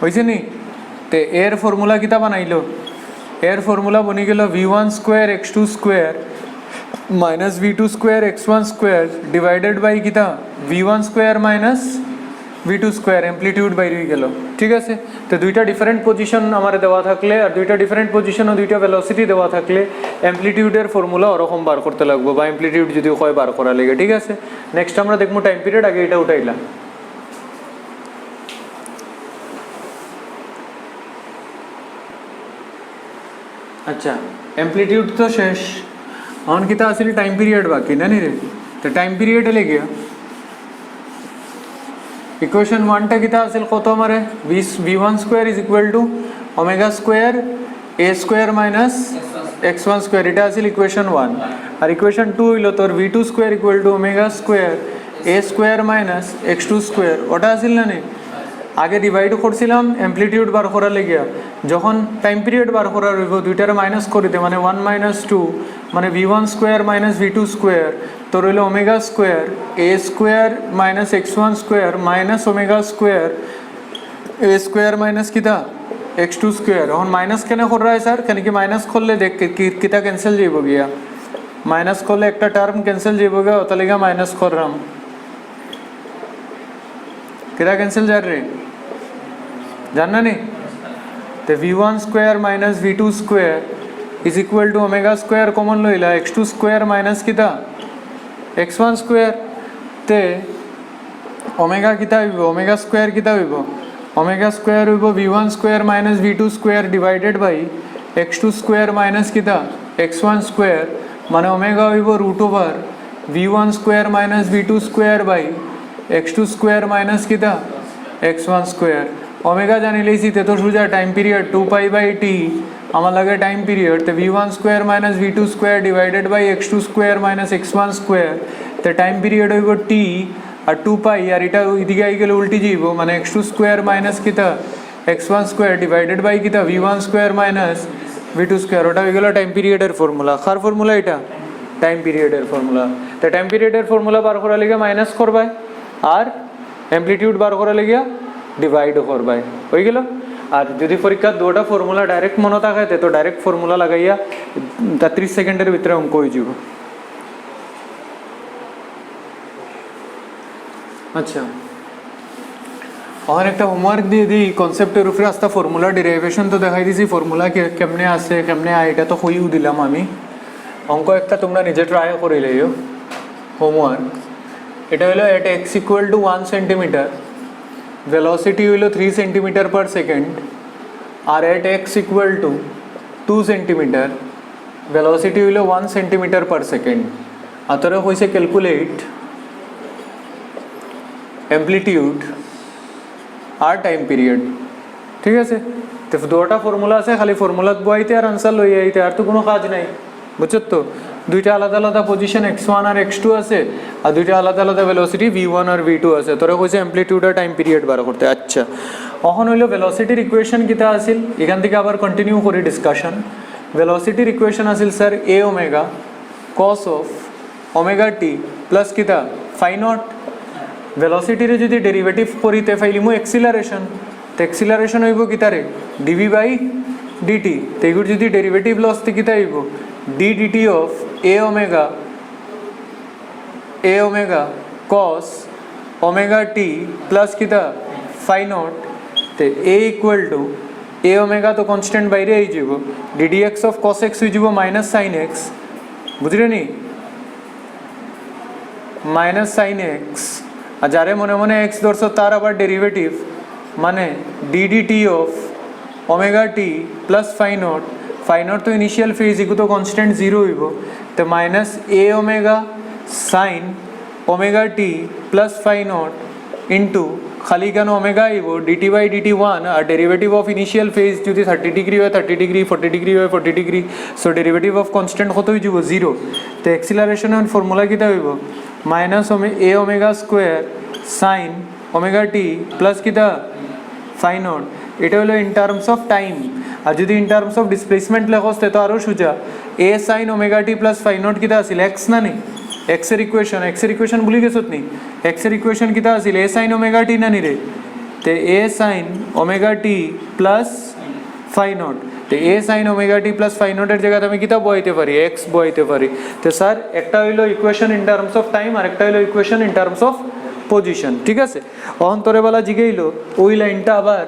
হইছে নি তে এর ফর্মুলা কিতা বানাইলো এর ফর্মুলা বনি গেল v1 square x2 square minus v2 square x1 square divided by কিতা v1 square minus v2 square amplitude বাইরে গেল ঠিক আছে তো দুইটা ডিফারেন্ট পজিশন আমার দেওয়া থাকলে আর দুইটা ডিফারেন্ট পজিশন ও দুইটা ভেলোসিটি দেওয়া থাকলে অ্যাম্প্লিটিউডের ফর্মুলা ওরকম বার করতে লাগবো বা অ্যাম্প্লিটিউড যদি হয় বার করা লাগে ঠিক আছে নেক্সট আমরা দেখবো টাইম পিরিয়ড আগে এটা উঠাইলাম আচ্ছা অ্যাম্প্লিটিউড তো শেষ এখন কিতা আসলে টাইম পিরিয়ড বাকি না নি রে তো টাইম পিরিয়ড এলে গিয়া ইকুয়েশন 1টা কিতা আসল কত আমারে v1 square is equal to omega square a square minus x1 square এটা আসল ইকুয়েশন 1 আর ইকুয়েশন 2 হইল তোর v2 square equal to omega square a square minus x2 square ওটা আসল না নি আগে ডিভাইড করছিলাম অ্যাম্প্লিটিউড বার করার লেগিয়া যখন টাইম পিরিয়ড বার করার হইব দুইটারে মাইনাস করে দে মানে 1 মাইনাস 2 মানে v1 square minus v2 square তোর হইল omega square a square minus x1 square minus omega square a square minus কিতা x2 স্কোয়ার এখন মাইনাস কেন কর রা স্যার কেন কি মাইনাস করলে দেখ কিতা ক্যান্সেল যাইব গিয়া মাইনাস করলে একটা টার্ম ক্যান্সেল যাইব গিয়া ওটা লেগা মাইনাস করলাম কিতা ক্যান্সেল যার রে जानना नहीं तो v1 square minus v2 square is equal to omega square common लइला x2 स्क्वायर माइनस किता x1 स्क्वायर ते ओमेगा किता हइबो ओमेगा स्क्वायर किता हइबो ओमेगा स्क्वायर हइबो v1 square minus v2 square divided by x2 square minus किता x1 square माने ओमेगा हइबो root over v1 square minus v2 square by x2 square minus কিতা x1 স্কোয়ার ওমেগা জানি লইছি তে তো সোজা টাইম পিরিয়ড 2π/t আমার লাগে টাইম পিরিয়ড তে v1 square minus v2 square divided by x2 square minus x1 square তে টাইম পিরিয়ড হইব t আর 2π আর এটা এদিকে আই গেলে উল্টি যাইব মানে x2 স্কোয়ার মাইনাস কিতা x1 স্কোয়ার ডিভাইডেড বাই কিতা v1 square minus v2 square ওটা হয়ে গেল টাইম পিরিয়ডের ফর্মুলা কার ফর্মুলা এটা টাইম পিরিয়ডের ফর্মুলা তো টাইম পিরিয়ডের ফর্মুলা বার করা লিগে মাইনাস করবাই আর অ্যামপ্লিটিউড বার করা লিগে ডিভাইড করবাই হয়ে গেল আর যদি পরীক্ষার দুটা ফর্মুলা ডাইরেক্ট মনে থাকে তো ডাইরেক্ট ফর্মুলা লাগাইয়া 30 সেকেন্ডের ভিতরে অঙ্ক হয়ে যাব আচ্ছা और একটা হোমওয়ার্ক দিয়ে দিই কনসেপ্টের উপরে আস্তা ফর্মুলা ডেরিভেশন তো দেখাই দিছি ফর্মুলা কেমনে আসে কেমনে আয় এটা তো কইও দিলাম আমি অঙ্ক একটা তোমরা নিজে ট্রাই করে লইও হোমওয়ার্ক এটা হলো at x equal to 1 centimetre velocity হইল 3 সেন্টিমিটার পার সেকেন্ড আর at x equal to 2 centimetre velocity হইল 1 সেন্টিমিটার পার সেকেন্ড আতরে হইছে ক্যালকুলেট অ্যামপ্লিটিউড আর টাইম পিরিয়ড ঠিক আছে তো দুটো ফর্মুলা আছে খালি ফর্মুলাত বইতে আর আনসার লই আইতে আর তো কোনো কাজ নাই বুঝছো তো দুইটা আলাদা আলাদা পজিশন x1 আর x2 আছে আর দুইটা আলাদা আলাদা ভেলোসিটি v1 আর v2 আছে তোরা কইছে অ্যামপ্লিটিউড আর টাইম পিরিয়ড বার করতে আচ্ছা এখন হইলো ভেলোসিটির ইকুয়েশন কিটা আছিল এখান থেকে আবার কন্টিনিউ করি ডিসকাশন ভেলোসিটির ইকুয়েশন আছিল sir a omega cos of omega t plus কিটা phi নট ভেলোসিটির যদি ডেরিভেটিভ করিতে ফাইলিমু এক্সিলারেশন তো এক্সিলারেশন হইব কিতারে dv/dt তো এগুর যদি ডেরিভেটিভ লস তে কিতা হইব ddt of a omega cos omega t plus কিতা phi নট তো a equal to a omega তো কনস্ট্যান্ট বাইরে আই যাব ddx অফ cos x হই যাব মাইনাস sin x বুঝলে নি মাইনাস sin x আর যারে মনে মনে x ধরছো তার আবার ডেরিভেটিভ মানে ddt of omega t plus phi naught তো ইনিশিয়াল ফেজ ইকু তো কনস্ট্যান্ট 0 হইব তো minus a omega sin omega t plus phi naught into খালি কেন ওমেগা আইব dt/dt 1 আর ডেরিভেটিভ অফ ইনিশিয়াল ফেজ যদি 30 ডিগ্রি হয় 30 ডিগ্রি 40 ডিগ্রি হয় 40 degree so derivative of constant কত হয়ে যাব 0 তো এক্সিলারেশনের ফর্মুলা কিটা হইব minus a omega square sin omega t plus কিটা phi নট এটা হলো ইন টার্মস অফ টাইম আর যদি ইন টার্মস অফ ডিসপ্লেসমেন্ট লেখো তো আরো সোজা a sin omega t plus phi not কিটা আছিল x না নি x এর ইকুয়েশন ভুলি গেছত নি x এর ইকুয়েশন কিটা আছিল a sin ওমেগা t না নি রে তে a sin omega t plus phi naught তো a sin omega t plus phi not এর জায়গায় আমি কিটা বইতে পারি x বইতে পারি তো স্যার একটা হইলো equation in terms of time আর একটা হইলো equation in terms of position ঠিক আছে অন্তরে বেলা জিগাইলো ওই লাইনটা আবার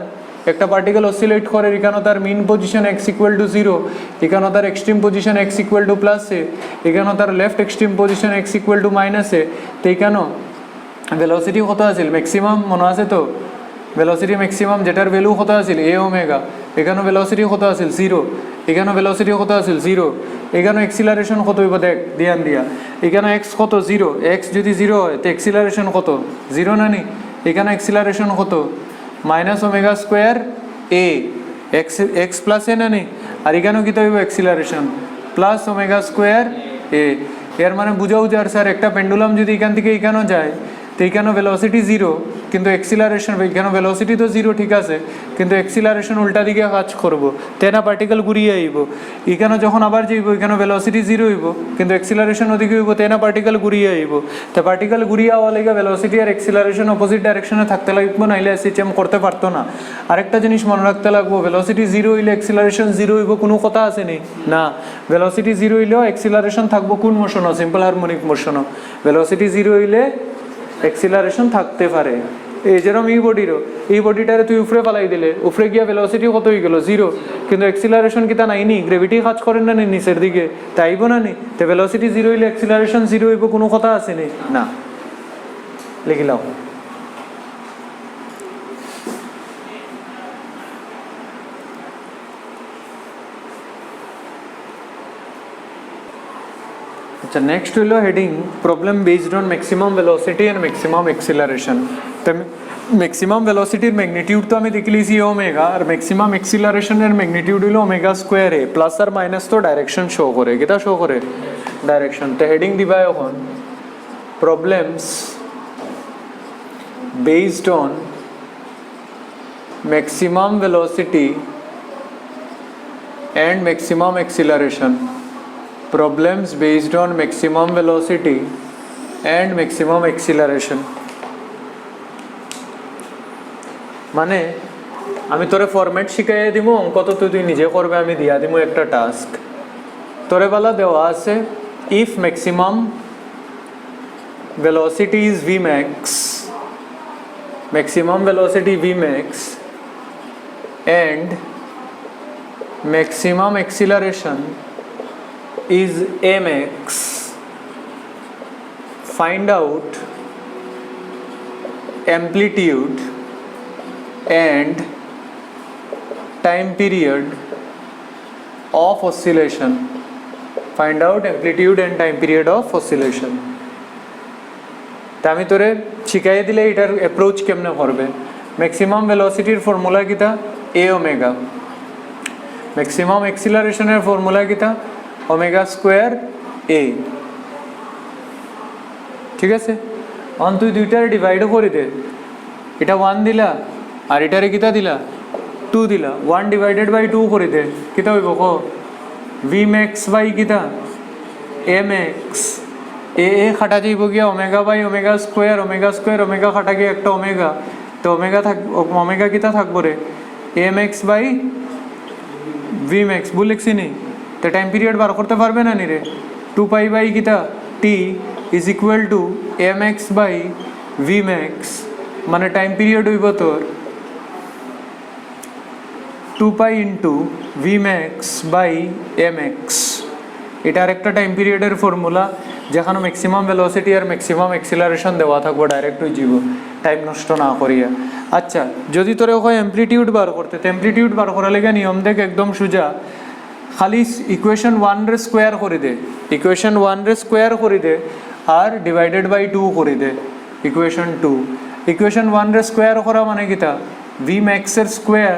একটা পার্টিকেল অসিলেট করে এখানে তার mean position x equal to 0 এখানে তার extreme position x equal to plus a এখানে তার left extreme position x equal to minus a তো এখানে ভেলোসিটি কত আছিল ম্যাক্সিমাম মনে আছে তো ভেলোসিটি ম্যাক্সিমাম যেটার ভ্যালু কত আছিল a ওমেগা এখানে ভেলোসিটি কত আছিল 0 এখানে ভেলোসিটি কত আছিল 0 এখানে এক্সিলারেশন কত হইব দেখ ধ্যান দিয়া এখানে x কত 0 x যদি 0 হয় তো এক্সিলারেশন কত 0 না নি এখানে এক্সিলারেশন কত minus omega square a x plus a না নি আর এখানেও কি হইব acceleration plus omega square a এর মানে বুঝাও যার স্যার একটা পেন্ডুলাম যদি এখান থেকে এখানেও যায় তো এখানে ভেলোসিটি 0 কিন্তু এক্সিলারেশন এখানে ভেলোসিটি তো 0 ঠিক আছে কিন্তু এক্সিলারেশন উল্টা দিকে কাজ করব তেনা পার্টিকেল ঘুরিয়ে আইব এখানে যখন আবার যাইব এখানে ভেলোসিটি 0 হইব কিন্তু এক্সিলারেশন ওদিকে হইব তেনা পার্টিকেল ঘুরিয়ে আইব তো পার্টিকেল ঘুরিয়ে আওয়া লাগে ভেলোসিটি আর এক্সিলারেশন অপোজিট ডাইরেকশনে থাকতে লাগবে নাইলে সিস্টেম করতে পারতো না আরেকটা জিনিস মনে রাখতে লাগবো ভেলোসিটি 0 হইলে এক্সিলারেশন 0 হইব কোনো কথা আছে নি না ভেলোসিটি 0 হইলেও এক্সিলারেশন থাকবো কোন মোশনও সিম্পল হারমোনিক মোশনও ভেলোসিটি 0 হইলে এক্সিলারেশন থাকতে পারে এই যেরকম এই বডিটারে তুই উপরে ফালাই দিলে উপরে গিয়া ভেলোসিটি কত হয়ে গেল 0 কিন্তু এক্সিলারেশন কিতা নাইনি গ্র্যাভিটি কাজ করে না নিচের দিকে তাইব না নি তো ভেলোসিটি 0 হইলে এক্সিলারেশন 0 হইব কোনো কথা আছে নি না লিখিলাম আচ্ছা, নেক্সট হইল heading problem based on maximum velocity and maximum acceleration. তো ম্যাক্সিমাম ভেলোসিটির ম্যাগনিটিউড তো আমি দেখে লিছি ওমেগা, আর ম্যাক্সিমাম এক্সিলারেশনের ম্যাগনিটিউড হইল ওমেগা স্কোয়ার এ, প্লাস আর মাইনাস তো ডাইরেকশন শো করে, কেটা শো করে ডাইরেকশন। তো হেডিং দিবা এখন problems based on maximum velocity and maximum acceleration. Problems based on maximum velocity and maximum acceleration. মানে আমি তোরে ফরম্যাট শিখাইয়া দিব, অঙ্ক তো তুই নিজে করবে, আমি দিয়া দিব একটা টাস্ক। তোরে বেলা দেওয়া আছে if maximum velocity is Vmax, maximum velocity Vmax and maximum acceleration is Amax, find out amplitude and time period of oscillation. Find out amplitude and time period of oscillation. তা আমি তোরে শিখাই দিলে এটার অ্যাপ্রোচ কেমনে করবে। ম্যাক্সিমাম ভেলোসিটির ফর্মুলা কিতা এ omega, maximum এক্সিলারেশনের formula কিতা ওমেগা স্কোয়ার এ, ঠিক আছে। অন তুই দুইটারে ডিভাইডও করে দে, এটা 1 দিলা আর এটারে কিতা দিলা 2 দিলা, 1 ডিভাইডেড বাই 2 করে দে, কিতা হইব কো ভি ম্যাক্স বাই কিতা এম এক্স, এ এ খাটা যাইব গিয়া omega by omega square, omega খাটা গিয়ে একটা ওমেগা, তো ওমেগা কিতা থাকবো রে m x by v max, ভুল লিখছি নি। তো টাইম পিরিয়ড বার করতে পারবে না নি রে, 2 পাই বাই কিতা t is equal to m x by v max, মানে টাইম পিরিয়ড হইব তোর 2 pi into v max by m x. এটা আরেকটা টাইম পিরিয়ডের ফর্মুলা, যেখানে ম্যাক্সিমাম ভেলোসিটি আর ম্যাক্সিমাম এক্সিলারেশন দেওয়া থাকবো, ডাইরেক্ট হয়ে যাব টাইম নষ্ট না করিয়া। আচ্ছা, যদি তোরে ওখানে অ্যাম্প্লিটিউড বার করতে, তো অ্যাম্প্লিটিউড বার করার লেগে নিয়ম দেখ একদম সোজা, খালি ইকুয়েশন 1 রে স্কোয়ার করে দে, ইকুয়েশন 1 রে স্কোয়ার করে দে আর ডিভাইডেড বাই 2 করে দে ইকুয়েশন 2। ইকুয়েশন 1 রে স্কোয়ার করা মানে কিতা ভি ম্যাক্সের square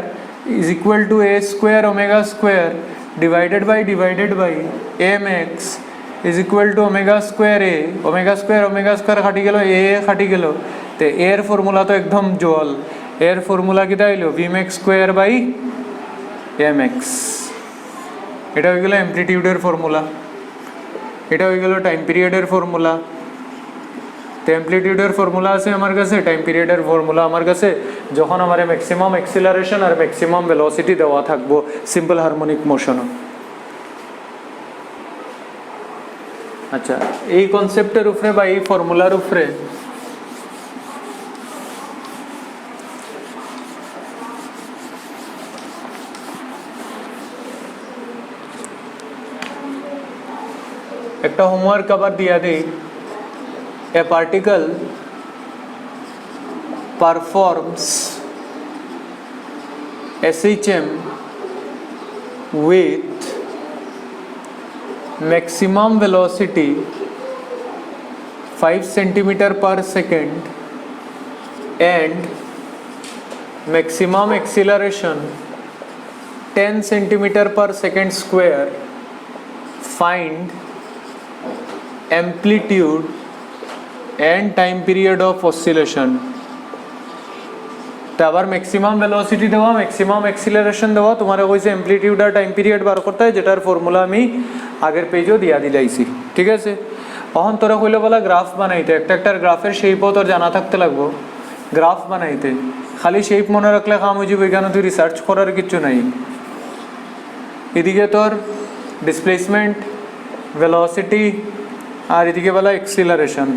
is equal to a square omega square divided by m x is equal to omega square a, omega square খাটি গেল, এ খাটি গেল, তো এর ফর্মুলা তো একদম জল, এর ফর্মুলা কিতা হইল v max square by m x. এটা হয়ে গেল অ্যাম্প্লিটিউডের ফর্মুলা, এটা হয়ে গেল টাইম পিরিয়ডের ফর্মুলা। তো অ্যাম্প্লিটিউডের ফর্মুলা আছে আমার কাছে, টাইম পিরিয়ডের ফর্মুলা আমার কাছে, যখন আমার ম্যাক্সিমাম এক্সিলারেশন আর ম্যাক্সিমাম ভেলোসিটি দেওয়া থাকবো সিম্পল হারমোনিক মোশনও। আচ্ছা, এই কনসেপ্টের উপরে বা এই ফর্মুলার উপরে একটা হোমওয়ার্ক আবার দিয়া দিই। A particle performs SHM with maximum velocity 5 centimeter per second and maximum acceleration 10 centimeter per second square. Find amplitude and time period of oscillation. তো আবার ম্যাক্সিমাম ভেলোসিটি দেওয়া, ম্যাক্সিমাম এক্সিলারেশন দেওয়া, তোমার কইছে অ্যাম্প্লিটিউড আর টাইম পিরিয়ড বার করতে হয়, যেটার ফর্মুলা আমি আগের পেজেও দিয়া দিলাইছি, ঠিক আছে। তখন তোরা কইলে বলা গ্রাফ বানাইতে, একটা গ্রাফের শেপও তোর জানা থাকতে লাগবো, গ্রাফ বানাইতে খালি শেপ মনে রাখলে কাম হয়ে যাবে, এখানে তুই রিসার্চ করার কিছু নাই। এদিকে তোর ডিসপ্লেসমেন্ট, ভেলোসিটি আর এদিকে বলা এক্সিলারেশন।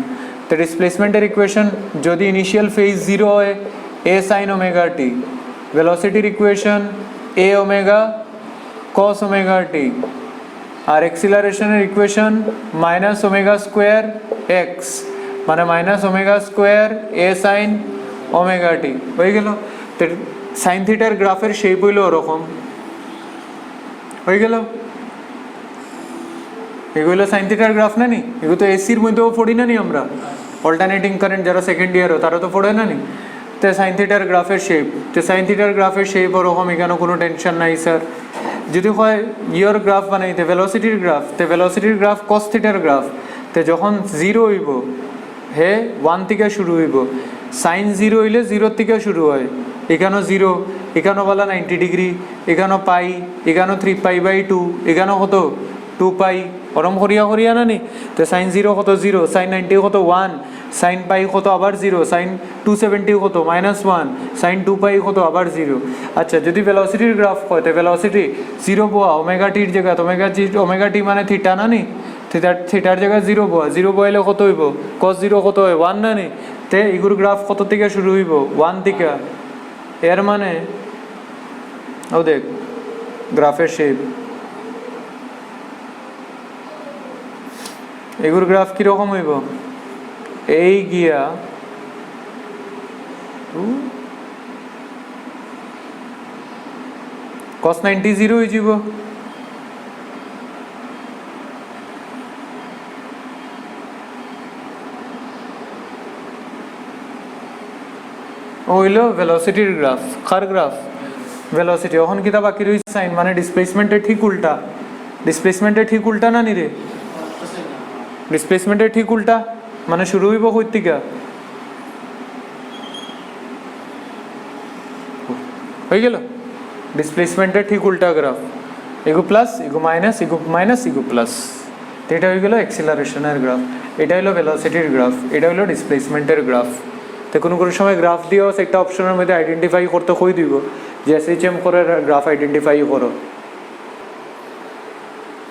তো ডিসপ্লেসমেন্টের ইকুয়েশন যদি ইনিশিয়াল ফেজ 0 হয় এ সাইন ওমেগা টি, ভেলোসিটির equation a omega cos omega t, আর এক্সিলারেশনের equation minus omega square x, মানে minus omega square a sine omega t হয়ে গেল। তো সাইন থিটার গ্রাফের শেপ হইল ওরকম হয়ে গেল। এগুলো সাইন থিটার গ্রাফ না নি? এগুলো তো এসির মধ্যেও পড়ি না নি আমরা, অল্টারনেটিং কারেন্ট যারা সেকেন্ড ইয়ারও তারা তো পড়ে না নি? তো সাইন থিটার গ্রাফের শেপ, তো সাইন থিটার গ্রাফের শেপ ওরকম, এখানে কোনো টেনশন নাই স্যার। যদি হয় ইয়র গ্রাফ বানাইতে ভেলোসিটির গ্রাফ, তো ভেলোসিটির গ্রাফ কস থিটার গ্রাফ, তো যখন জিরো হইব হে 1 থেকে শুরু হইব, সাইন জিরো হইলে জিরোর থেকে শুরু হয়, এখানেও জিরো, এখানেও বলা 90 ডিগ্রি, এখানেও পাই, এখানেও 3π/2, এখানেও কত 2π, ওরম হরিয়া হরিয়া না নি? তো সাইন জিরো কত 0, সাইন 90 কত 1, সাইন পাই কত আবার 0, সাইন 270 কত -1, সাইন 2π কত আবার 0। আচ্ছা, যদি ভেলোসিটির গ্রাফ হয় তো ভেলোসিটি 0 বোয়া ওমেগা টির জায়গা, ওমেগা টি মানে থিটা না নি? থিটার জায়গায় 0 বোয়া, 0 বোয়াইলে কত হইব, cos 0 কত হয় 1 না নি? তে এগুর গ্রাফ কত থেকে শুরু হইব, 1 থেকে। এর মানে ও দেখ গ্রাফের শেপ, এগুর গ্রাফ কিরকম হইব, এই গিয়া cos 90 0 হয়ে যাব, হইল ভেলোসিটির গ্রাফ। কার গ্রাফ? ভেলোসিটি। এখন কিতা বাকি রয়েছে সাইন, মানে ডিসপ্লেসমেন্টের ঠিক উল্টা, ডিসপ্লেসমেন্টের ঠিক উল্টা না নি রে? ডিসপ্লেসমেন্টের ঠিক উল্টা মানে শুরু হইব কই থেকে, হয়ে গেল ডিসপ্লেসমেন্টের ঠিক উল্টা গ্রাফ, এগো প্লাস এগো মাইনাস, এগো মাইনাস এগো প্লাস, এটা হয়ে গেল এক্সিলারেশনের গ্রাফ। এটা হলো ভেলোসিটির গ্রাফ, এটা হলো ডিসপ্লেসমেন্টের গ্রাফ। তো কোনো কোনো সময় গ্রাফ দিয়েও একটা অপশনের মধ্যে আইডেন্টিফাই করতে কই দিব যে SHM করে গ্রাফ আইডেন্টিফাই করো।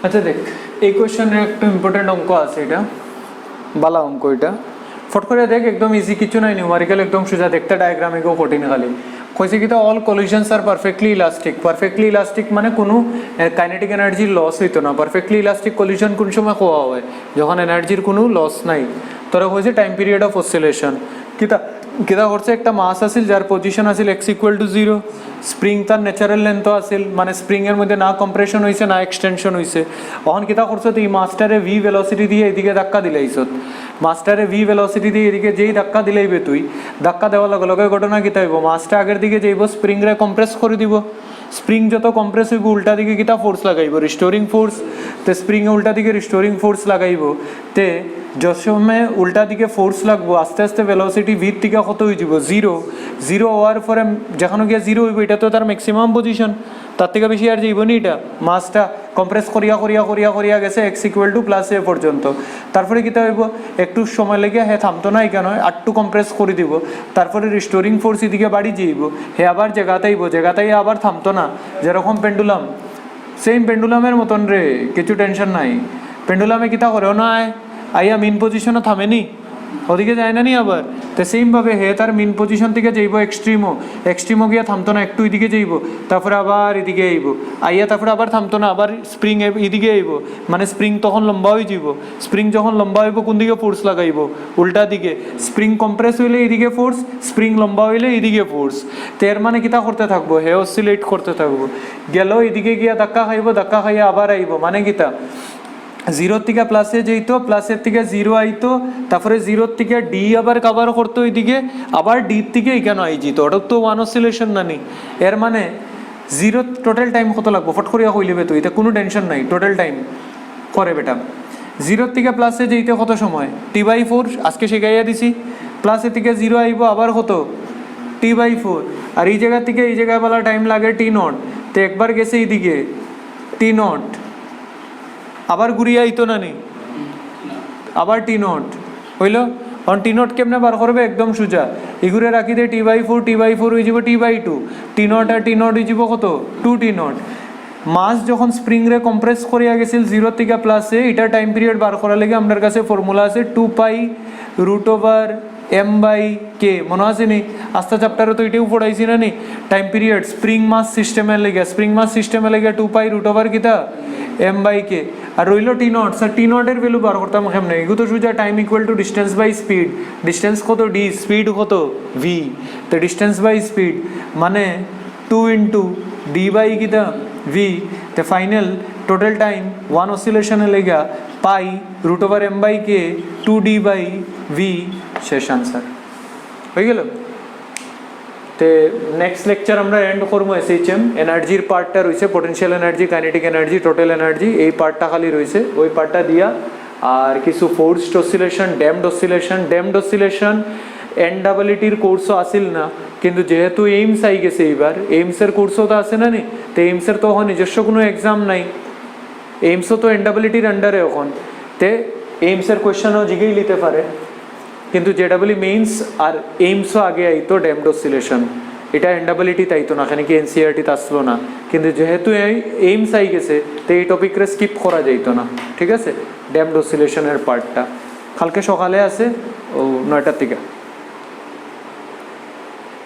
আচ্ছা দেখ, এই কোয়েশ্চেনের একটা ইম্পর্টেন্ট অঙ্ক আছে, এটা বালা অঙ্ক, এটা ফট করে দেখ, একদম ইজি, কিছু নাই, নিউমারিক্যাল একদম সোজা, দেখতে ডায়াগ্রাম এগো কঠিন খালি। কইছে কি, অল কলিশনস আর পারফেক্টলি ইলাস্টিক। পারফেক্টলি ইলাস্টিক মানে কোনো কাইনেটিক এনার্জির লস হইতো না। পারফেক্টলি ইলাস্টিক কলিশন কোন সময় হওয়া হয়, যখন এনার্জির কোনো লস নাই। তোরা হয়েছে টাইম পিরিয়ড অফ অসিলেশন। কিতা করছে, একটা মাস আছিল যার পজিশন আছিল x=0, স্প্রিং তার ন্যাচারাল লেন্থ আছিল, মানে স্প্রিংয়ের মধ্যে না কম্প্রেশন হয়েছে না এক্সটেনশন হয়েছে। তখন কিতা করছো, তুই মাস্টারে ভি ভেলোসিটি দিয়ে এদিকে ধাক্কা দিলাইছ, মাস্টারে ভি ভেলোসিটি দিয়ে এদিকে যেই ধাক্কা দিলাইবে, তুই ধাক্কা দেওয়ার লগে লগে ঘটনা কিতা হইব, মাসটা আগের দিকে যাইব, স্প্রিংরে কম্প্রেস করে দিব, স্প্রিং যত কম্প্রেস হইব উল্টা দিকে কিতা ফোর্স লাগাইব, রিস্টোরিং ফোর্স। তে স্প্রিংয়ে উল্টা দিকে রিস্টোরিং ফোর্স লাগাইব, তে যে সময় উল্টা দিকে ফোর্স লাগবো, আস্তে আস্তে ভেলোসিটি ভির থেকে কত হয়ে যাব 0 হওয়ার পরে যেখানে গিয়ে 0 হইব, এটা তো তার ম্যাক্সিমাম পজিশন, তার থেকে বেশি আর যাইব নি। এটা মাসটা কম্প্রেস করিয়া করিয়া করিয়া করিয়া গেছে x=+a পর্যন্ত। তারপরে কিতা হইব, একটু সময় লেগে হে থামতো না, কেন আটটু কম্প্রেস করে দিব, তারপরে রিস্টোরিং ফোর্স এদিকে বাড়ি যাইব, হে আবার জায়গাতেইব, জায়গাতেই আবার থামতো না, যেরকম পেন্ডুলাম, সেম পেন্ডুলামের মতন রে, কিছু টেনশন নাই। পেন্ডুলামে কিতা করেও না আইয়া মিন পজিশনও থামেনি, ওদিকে যায় না নি আবার। তো সেমভাবে হে তার মিন পজিশন থেকে যাইব এক্সট্রিমও গিয়া থামতো না, একটু এদিকে যাইব, তারপরে আবার এদিকে আইব, আইয়া তারপরে আবার থামতো না, আবার স্প্রিং এদিকে আইব, মানে স্প্রিং তখন লম্বা হয়ে যাব। স্প্রিং যখন লম্বা হইব, কোন দিকে ফোর্স লাগাইব, উল্টা দিকে। স্প্রিং কম্প্রেস হইলে এদিকে ফোর্স, স্প্রিং লম্বা হইলে এদিকে ফোর্স। তো এর মানে কিতা করতে থাকবো, হে অসিলেট করতে থাকবো, গেল এদিকে গিয়া ধাক্কা খাইব, ধাক্কা খাইয়া আবার আইব, মানে কিতা 0 থেকে প্লাসে যেত, প্লাসের থেকে 0 আইতো, তারপরে 0 থেকে ডি আবার কভার করতো এদিকে, আবার ডি থেকে এখানে আই যেত, ওটা তো ওয়ান অসিলেশন না নি। এর মানে 0 টোটাল টাইম কত লাগবো, ফট করিয়া কইলেবে তুই, এটা কোনো টেনশন নাই, টোটাল টাইম করে বেটা। 0 থেকে প্লাসে যেতে কত সময়, t/4, আজকে শিখাইয়া দিছি। প্লাসের থেকে 0 আইব, আবার কত t/4, আর এই জায়গা থেকে এই জায়গায় বলা টাইম লাগে t0। তো একবার গেছে এইদিকে t0, আবার ঘুরিয়ে আইতো না নি, আবার t0 হইল। অন t0 কেমনে বার করবে, একদম সোজা, এগুলো রাখি দে t/4 হয়ে যাব t/2, t0 আর t0 হয়ে যাব কত 2t0। মাস যখন স্প্রিং রে কম্প্রেস করিয়া গেছিল 0 থেকে প্লাসে, এটা টাইম পিরিয়ড বার করার লাগে আমাদের কাছে ফর্মুলা আছে 2π√m/k, মনে আছে নি? আস্তা চ্যাপ্টারে তো এটাও পড়াইছি না নি, টাইম পিরিয়ড স্প্রিং মাস সিস্টেমের লেগে, স্প্রিং মাস সিস্টেমের লেগে 2π√m/k আর রইল t0। স্যার t0 এর ভ্যালু বার করতাম কেমনে, এগুলো তো সোজা time equal to distance by speed, distance কত d, স্পিড কত v, তো ডিস্টেন্স বাই স্পিড মানে 2 × d/v, তো ফাইনাল টোটাল টাইম ওয়ান অসিলেশনে লেগা পাই √m/k 2d/v শেষ আনসার হয়ে গেল। তে নেক্সট লেকচার আমরা এন্ড করবো SHM এনার্জির পার্টটা রয়েছে, potential energy, kinetic energy, total energy, এই পার্টটা খালি রয়েছে, ওই পার্টটা দিয়া আর কিছু ফোর্সড অসিলেশন, ড্যামড অসিলেশন NEETর কোর্সও আসিল না, কিন্তু যেহেতু এইমস আই গেছে এইবার, এইমসের কোর্সও তো আছে না নি, তো এইমসের তো এখন নিজস্ব কোনো এক্সাম নাই, এইমসও তো NEETর আন্ডারে এখন, তে এইমসের কোয়েশ্চেনও জিগেই নিতে পারে, কিন্তু JEE মেইনস আর এইমসও আগে আইতো ড্যামড অসিলেশন, এটা NEET আইতো না, এখানে কি NCERT আসলো না, কিন্তু যেহেতু এইমস আই গেছে তো এই টপিকরে স্কিপ করা যাইতো না, ঠিক আছে। ড্যামড অসিলেশনের পার্টটা কালকে সকালে আছে ও 9টার থেকে।